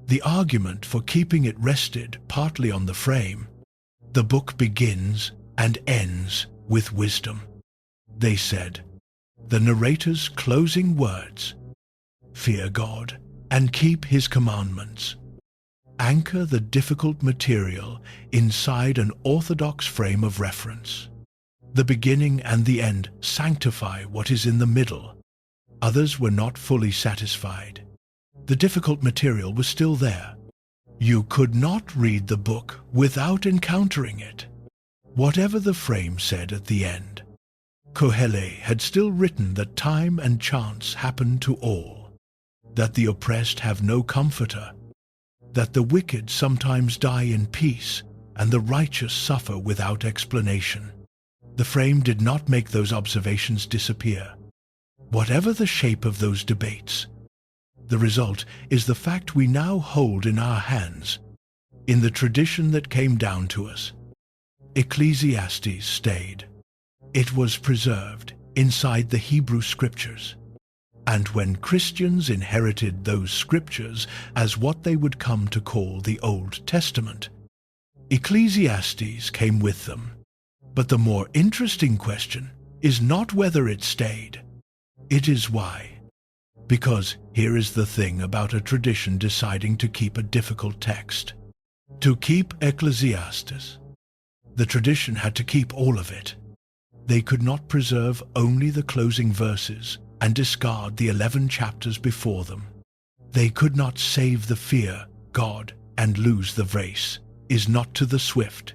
The argument for keeping it rested partly on the frame. The book begins and ends with wisdom. They said, the narrator's closing words, "Fear God and keep His commandments." Anchor the difficult material inside an orthodox frame of reference. The beginning and the end sanctify what is in the middle. Others were not fully satisfied. The difficult material was still there. You could not read the book without encountering it. Whatever the frame said at the end, Qohelet had still written that time and chance happen to all, that the oppressed have no comforter, that the wicked sometimes die in peace and the righteous suffer without explanation. The frame did not make those observations disappear. Whatever the shape of those debates, the result is the fact we now hold in our hands, in the tradition that came down to us. Ecclesiastes stayed. It was preserved inside the Hebrew Scriptures. And when Christians inherited those Scriptures as what they would come to call the Old Testament, Ecclesiastes came with them. But the more interesting question is not whether it stayed. It is why. Because here is the thing about a tradition deciding to keep a difficult text. To keep Ecclesiastes, the tradition had to keep all of it. They could not preserve only the closing verses and discard the 11 chapters before them. They could not save the fear, God, and lose the race is not to the swift.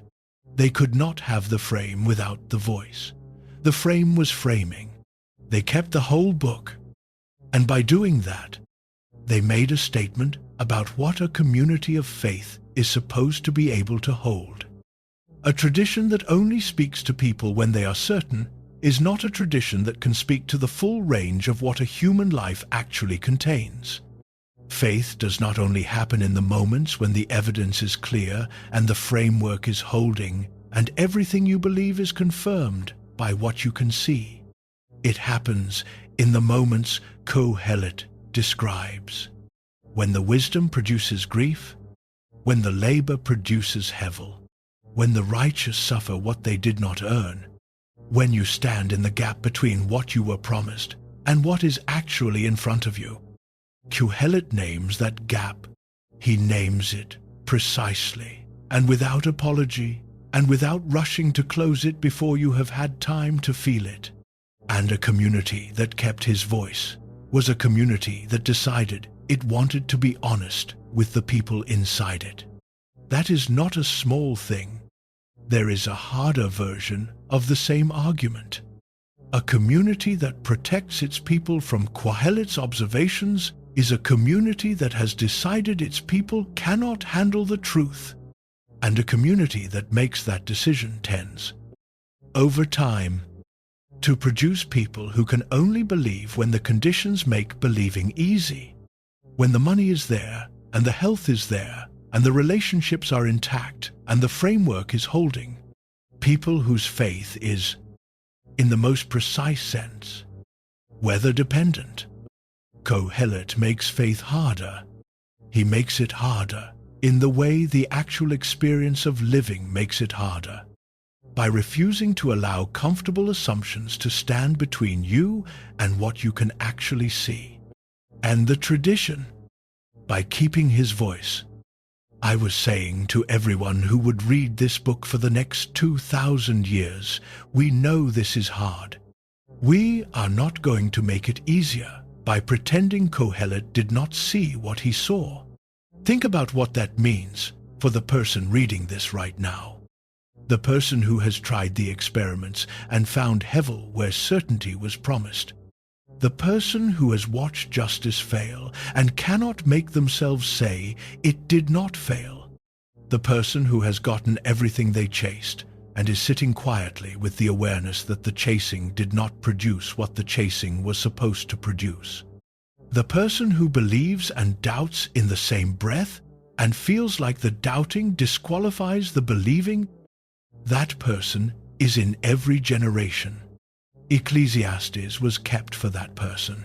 They could not have the frame without the voice. The frame was framing. They kept the whole book. And by doing that, they made a statement about what a community of faith is supposed to be able to hold. A tradition that only speaks to people when they are certain is not a tradition that can speak to the full range of what a human life actually contains. Faith does not only happen in the moments when the evidence is clear and the framework is holding and everything you believe is confirmed by what you can see. It happens in the moments Qohelet describes, when the wisdom produces grief, when the labor produces hevel, when the righteous suffer what they did not earn, when you stand in the gap between what you were promised and what is actually in front of you. Qohelet names that gap. He names it precisely, and without apology, and without rushing to close it before you have had time to feel it. And a community that kept his voice was a community that decided it wanted to be honest with the people inside it. That is not a small thing. There is a harder version of the same argument. A community that protects its people from Qohelet's observations is a community that has decided its people cannot handle the truth. And a community that makes that decision tends, over time, to produce people who can only believe when the conditions make believing easy. When the money is there, and the health is there, and the relationships are intact, and the framework is holding. People whose faith is, in the most precise sense, weather-dependent. Qohelet makes faith harder. He makes it harder in the way the actual experience of living makes it harder, by refusing to allow comfortable assumptions to stand between you and what you can actually see. And the tradition, by keeping his voice. I was saying to everyone who would read this book for the next 2,000 years, we know this is hard. We are not going to make it easier by pretending Qohelet did not see what he saw. Think about what that means for the person reading this right now. The person who has tried the experiments and found hevel where certainty was promised. The person who has watched justice fail and cannot make themselves say it did not fail. The person who has gotten everything they chased and is sitting quietly with the awareness that the chasing did not produce what the chasing was supposed to produce. The person who believes and doubts in the same breath and feels like the doubting disqualifies the believing. That person is in every generation. Ecclesiastes was kept for that person,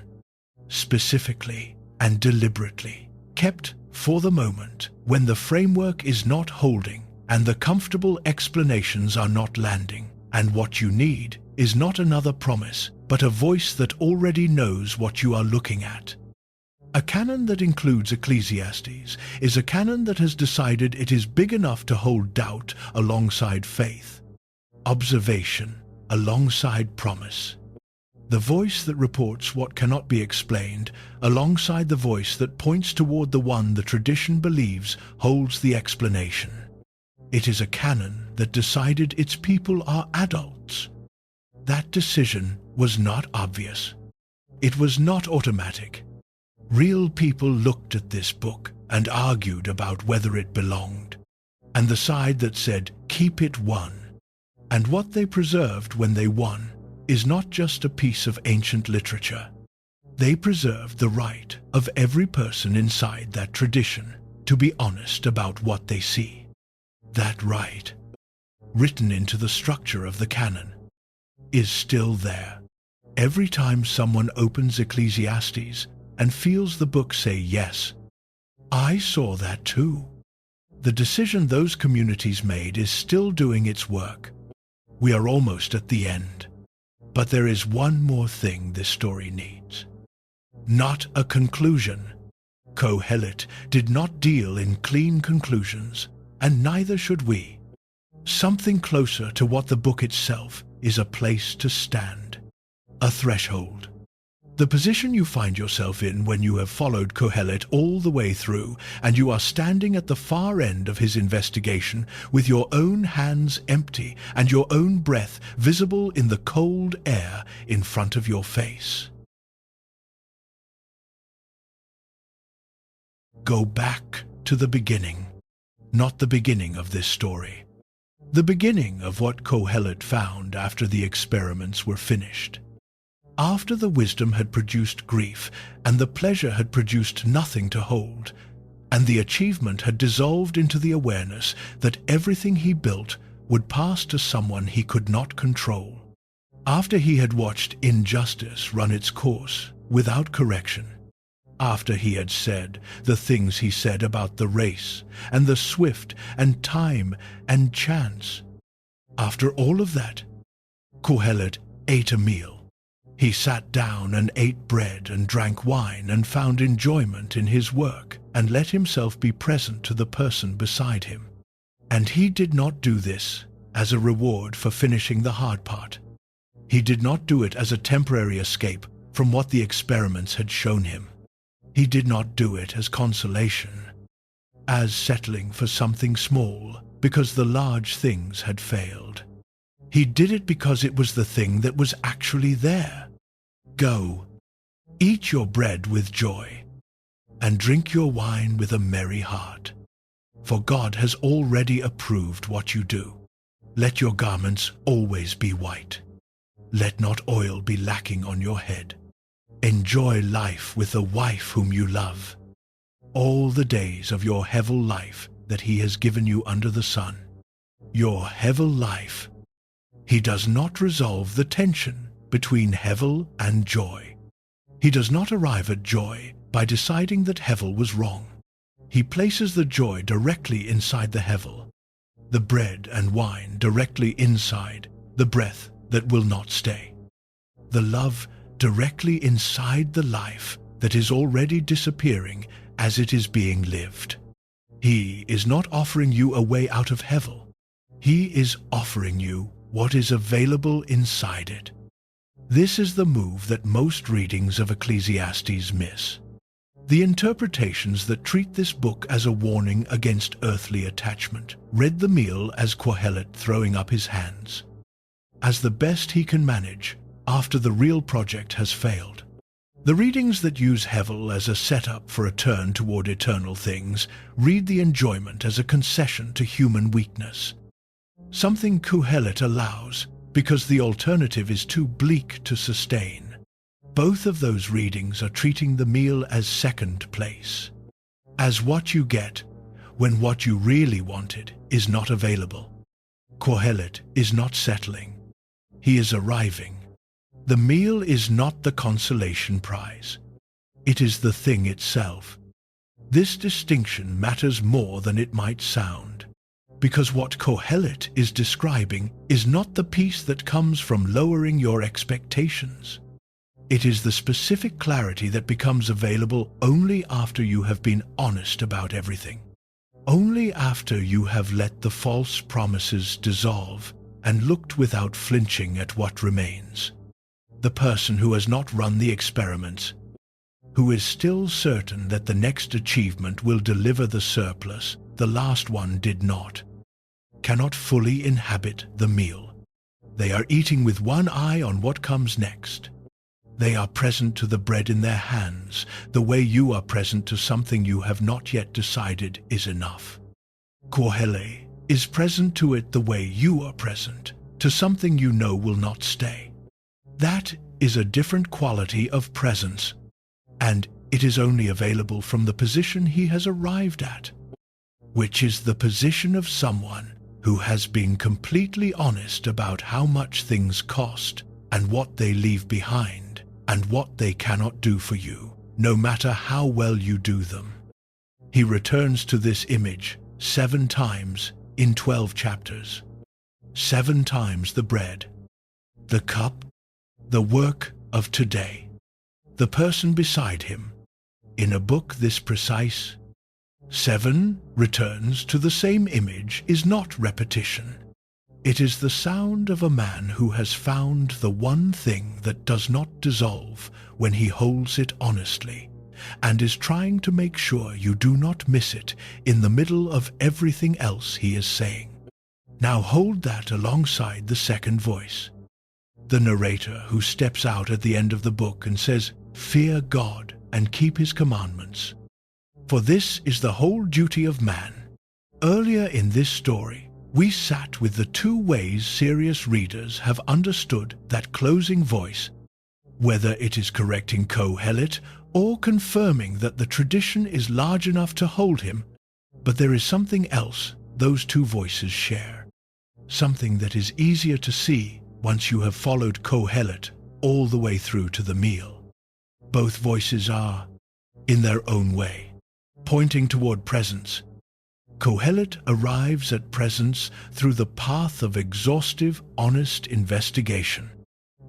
specifically and deliberately, kept for the moment when the framework is not holding and the comfortable explanations are not landing, and what you need is not another promise, but a voice that already knows what you are looking at. A canon that includes Ecclesiastes is a canon that has decided it is big enough to hold doubt alongside faith, observation alongside promise. The voice that reports what cannot be explained, alongside the voice that points toward the one the tradition believes holds the explanation. It is a canon that decided its people are adults. That decision was not obvious. It was not automatic. Real people looked at this book and argued about whether it belonged, and the side that said, "Keep it," won. And what they preserved when they won is not just a piece of ancient literature. They preserved the right of every person inside that tradition to be honest about what they see. That right, written into the structure of the canon, is still there. Every time someone opens Ecclesiastes and feels the book say, "Yes, I saw that too," the decision those communities made is still doing its work. We are almost at the end. But there is one more thing this story needs. Not a conclusion. Qohelet did not deal in clean conclusions, and neither should we. Something closer to what the book itself is a place to stand. A threshold. The position you find yourself in when you have followed Qohelet all the way through, and you are standing at the far end of his investigation with your own hands empty and your own breath visible in the cold air in front of your face. Go back to the beginning. Not the beginning of this story. The beginning of what Qohelet found after the experiments were finished. After the wisdom had produced grief, and the pleasure had produced nothing to hold, and the achievement had dissolved into the awareness that everything he built would pass to someone he could not control. After he had watched injustice run its course without correction, after he had said the things he said about the race and the swift and time and chance, after all of that, Qohelet ate a meal. He sat down and ate bread and drank wine and found enjoyment in his work and let himself be present to the person beside him. And he did not do this as a reward for finishing the hard part. He did not do it as a temporary escape from what the experiments had shown him. He did not do it as consolation, as settling for something small because the large things had failed. He did it because it was the thing that was actually there. Go, eat your bread with joy, and drink your wine with a merry heart. For God has already approved what you do. Let your garments always be white. Let not oil be lacking on your head. Enjoy life with the wife whom you love, all the days of your hevel life that he has given you under the sun. Your hevel life. He does not resolve the tension between hevel and joy. He does not arrive at joy by deciding that hevel was wrong. He places the joy directly inside the hevel, the bread and wine directly inside the breath that will not stay, the love directly inside the life that is already disappearing as it is being lived. He is not offering you a way out of hevel. He is offering you what is available inside it. This is the move that most readings of Ecclesiastes miss. The interpretations that treat this book as a warning against earthly attachment read the meal as Qohelet throwing up his hands, as the best he can manage after the real project has failed. The readings that use hevel as a setup for a turn toward eternal things read the enjoyment as a concession to human weakness, something Qohelet allows because the alternative is too bleak to sustain. Both of those readings are treating the meal as second place, as what you get when what you really wanted is not available. Qohelet is not settling. He is arriving. The meal is not the consolation prize. It is the thing itself. This distinction matters more than it might sound, because what Qohelet is describing is not the peace that comes from lowering your expectations. It is the specific clarity that becomes available only after you have been honest about everything, only after you have let the false promises dissolve and looked without flinching at what remains. the person who has not run the experiments, who is still certain that the next achievement will deliver the surplus the last one did not, cannot fully inhabit the meal. They are eating with one eye on what comes next. They are present to the bread in their hands, the way you are present to something you have not yet decided is enough. Qohelet is present to it the way you are present to something you know will not stay. That is a different quality of presence, and it is only available from the position he has arrived at, which is the position of someone who has been completely honest about how much things cost and what they leave behind and what they cannot do for you, no matter how well you do them. He returns to this image 7 times in 12 chapters. 7 times the bread, the cup, the work of today, the person beside him. In a book this precise, 7 returns to the same image is not repetition. It is the sound of a man who has found the one thing that does not dissolve when he holds it honestly, and is trying to make sure you do not miss it in the middle of everything else he is saying. Now hold that alongside the second voice, the narrator who steps out at the end of the book and says, "Fear God and keep his commandments, for this is the whole duty of man." Earlier in this story, we sat with the 2 ways serious readers have understood that closing voice, whether it is correcting Qohelet or confirming that the tradition is large enough to hold him. But there is something else those 2 voices share, something that is easier to see once you have followed Qohelet all the way through to the meal. Both voices are, in their own way, pointing toward presence. Qohelet arrives at presence through the path of exhaustive, honest investigation.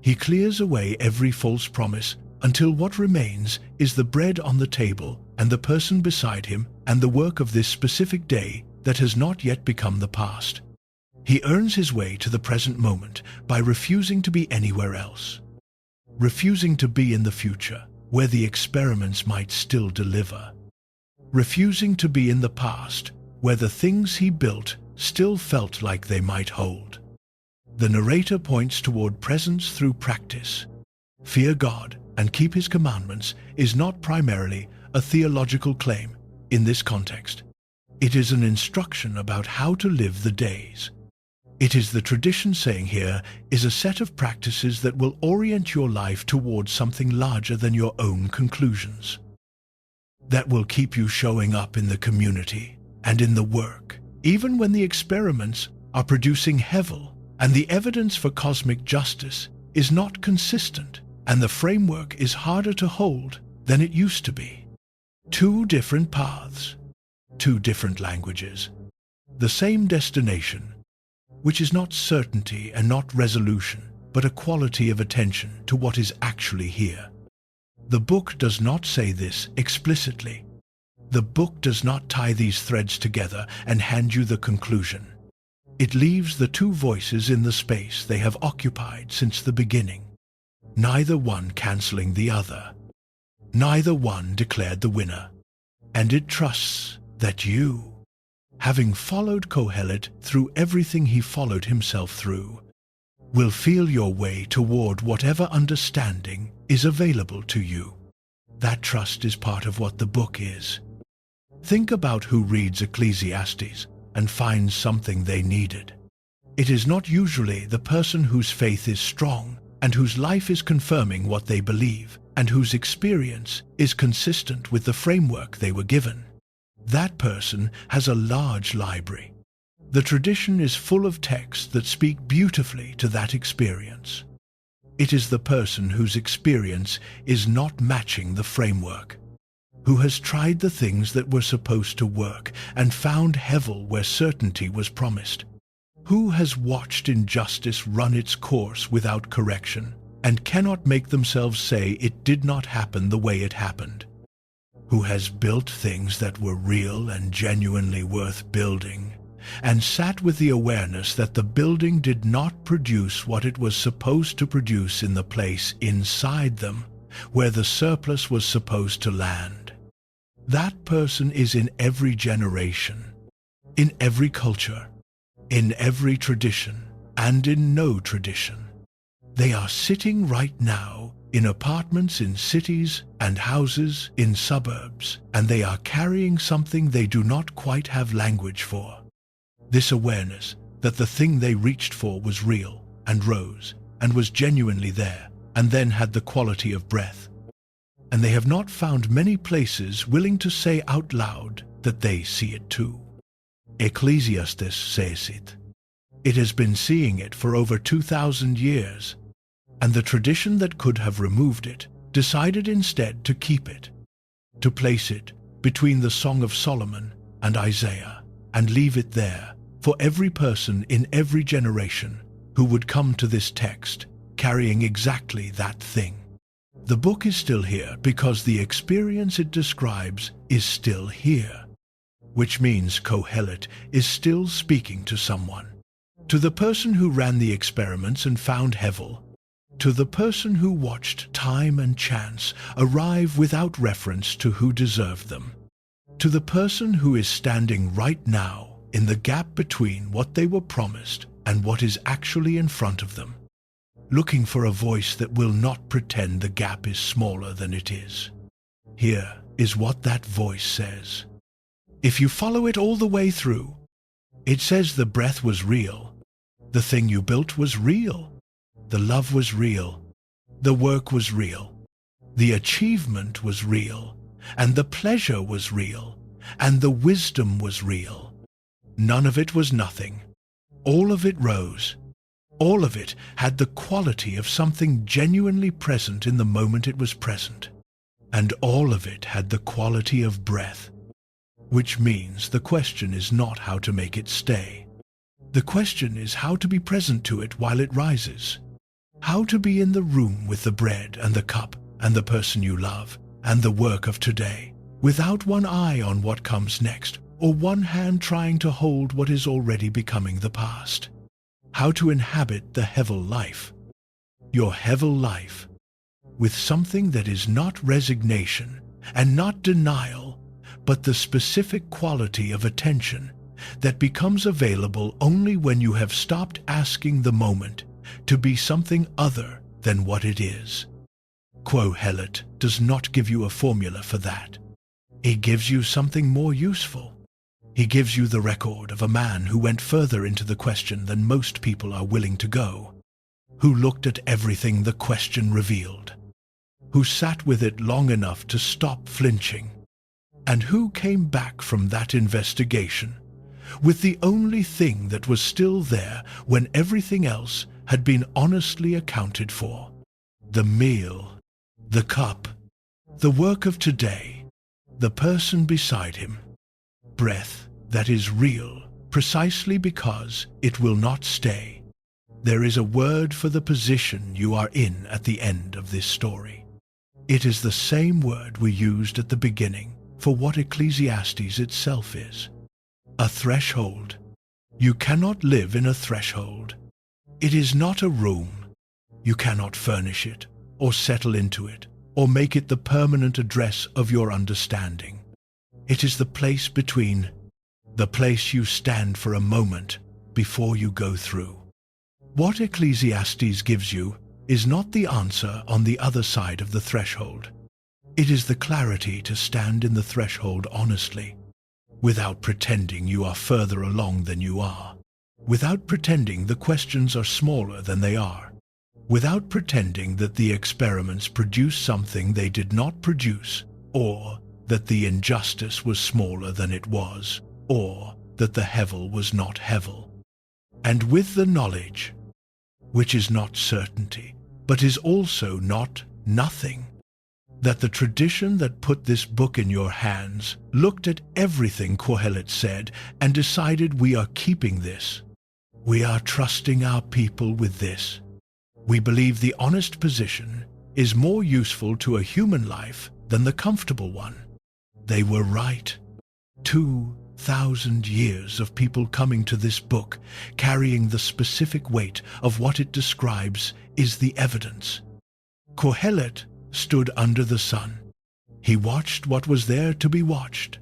He clears away every false promise until what remains is the bread on the table and the person beside him and the work of this specific day that has not yet become the past. He earns his way to the present moment by refusing to be anywhere else, refusing to be in the future where the experiments might still deliver, refusing to be in the past where the things he built still felt like they might hold. The narrator points toward presence through practice. Fear God and keep his commandments is not primarily a theological claim in this context. It is an instruction about how to live the days. It is the tradition saying here is a set of practices that will orient your life towards something larger than your own conclusions, that will keep you showing up in the community and in the work, even when the experiments are producing hevel and the evidence for cosmic justice is not consistent and the framework is harder to hold than it used to be. 2 different paths, 2 different languages, the same destination, which is not certainty and not resolution, but a quality of attention to what is actually here. The book does not say this explicitly. The book does not tie these threads together and hand you the conclusion. It leaves the 2 voices in the space they have occupied since the beginning, neither one cancelling the other. Neither one declared the winner. And it trusts that you, having followed Qohelet through everything he followed himself through, will feel your way toward whatever understanding is available to you. That trust is part of what the book is. Think about who reads Ecclesiastes and finds something they needed. It is not usually the person whose faith is strong and whose life is confirming what they believe and whose experience is consistent with the framework they were given. That person has a large library. The tradition is full of texts that speak beautifully to that experience. It is the person whose experience is not matching the framework, who has tried the things that were supposed to work and found hevel where certainty was promised, who has watched injustice run its course without correction and cannot make themselves say it did not happen the way it happened, who has built things that were real and genuinely worth building and sat with the awareness that the building did not produce what it was supposed to produce in the place inside them, where the surplus was supposed to land. That person is in every generation, in every culture, in every tradition, and in no tradition. They are sitting right now in apartments in cities and houses in suburbs, and they are carrying something they do not quite have language for. This awareness that the thing they reached for was real and rose and was genuinely there, and then had the quality of breath. And they have not found many places willing to say out loud that they see it too. Ecclesiastes says it. It has been seeing it for over 2,000 years, and the tradition that could have removed it decided instead to keep it, to place it between the Song of Solomon and Isaiah, and leave it there for every person in every generation who would come to this text carrying exactly that thing. The book is still here because the experience it describes is still here, which means Qohelet is still speaking to someone. To the person who ran the experiments and found Hevel, to the person who watched time and chance arrive without reference to who deserved them, to the person who is standing right now in the gap between what they were promised and what is actually in front of them, looking for a voice that will not pretend the gap is smaller than it is. Here is what that voice says. If you follow it all the way through, it says the breath was real, the thing you built was real, the love was real, the work was real, the achievement was real, and the pleasure was real, and the wisdom was real. None of it was nothing. All of it rose. All of it had the quality of something genuinely present in the moment it was present. And all of it had the quality of breath, which means the question is not how to make it stay. The question is how to be present to it while it rises. How to be in the room with the bread and the cup and the person you love and the work of today, without one eye on what comes next, or one hand trying to hold what is already becoming the past. How to inhabit the Hevel life, your Hevel life, with something that is not resignation and not denial, but the specific quality of attention that becomes available only when you have stopped asking the moment to be something other than what it is. Qohelet does not give you a formula for that. He gives you something more useful. He gives you the record of a man who went further into the question than most people are willing to go, who looked at everything the question revealed, who sat with it long enough to stop flinching, and who came back from that investigation with the only thing that was still there when everything else had been honestly accounted for: the meal, the cup, the work of today, the person beside him. Breath that is real precisely because it will not stay. There is a word for the position you are in at the end of this story. It is the same word we used at the beginning for what Ecclesiastes itself is: a threshold. You cannot live in a threshold. It is not a room. You cannot furnish it, or settle into it, or make it the permanent address of your understanding. It is the place between, the place you stand for a moment before you go through. What Ecclesiastes gives you is not the answer on the other side of the threshold. It is the clarity to stand in the threshold honestly, without pretending you are further along than you are, without pretending the questions are smaller than they are, without pretending that the experiments produce something they did not produce, or that the injustice was smaller than it was, or that the Hevel was not Hevel. And with the knowledge, which is not certainty, but is also not nothing, that the tradition that put this book in your hands looked at everything Qohelet said and decided, we are keeping this. We are trusting our people with this. We believe the honest position is more useful to a human life than the comfortable one. They were right. 2 1,000 years of people coming to this book, carrying the specific weight of what it describes, is the evidence. Qohelet stood under the sun. He watched what was there to be watched.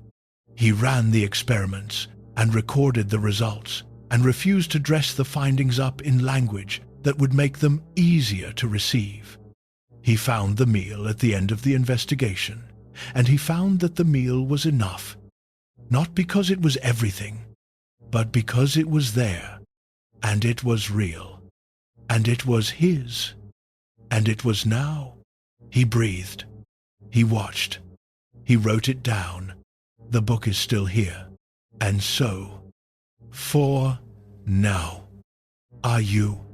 He ran the experiments and recorded the results, and refused to dress the findings up in language that would make them easier to receive. He found the meal at the end of the investigation, and he found that the meal was enough, not because it was everything, but because it was there, and it was real, and it was his, and it was now. He breathed. He watched. He wrote it down. The book is still here. And so, for now, are you?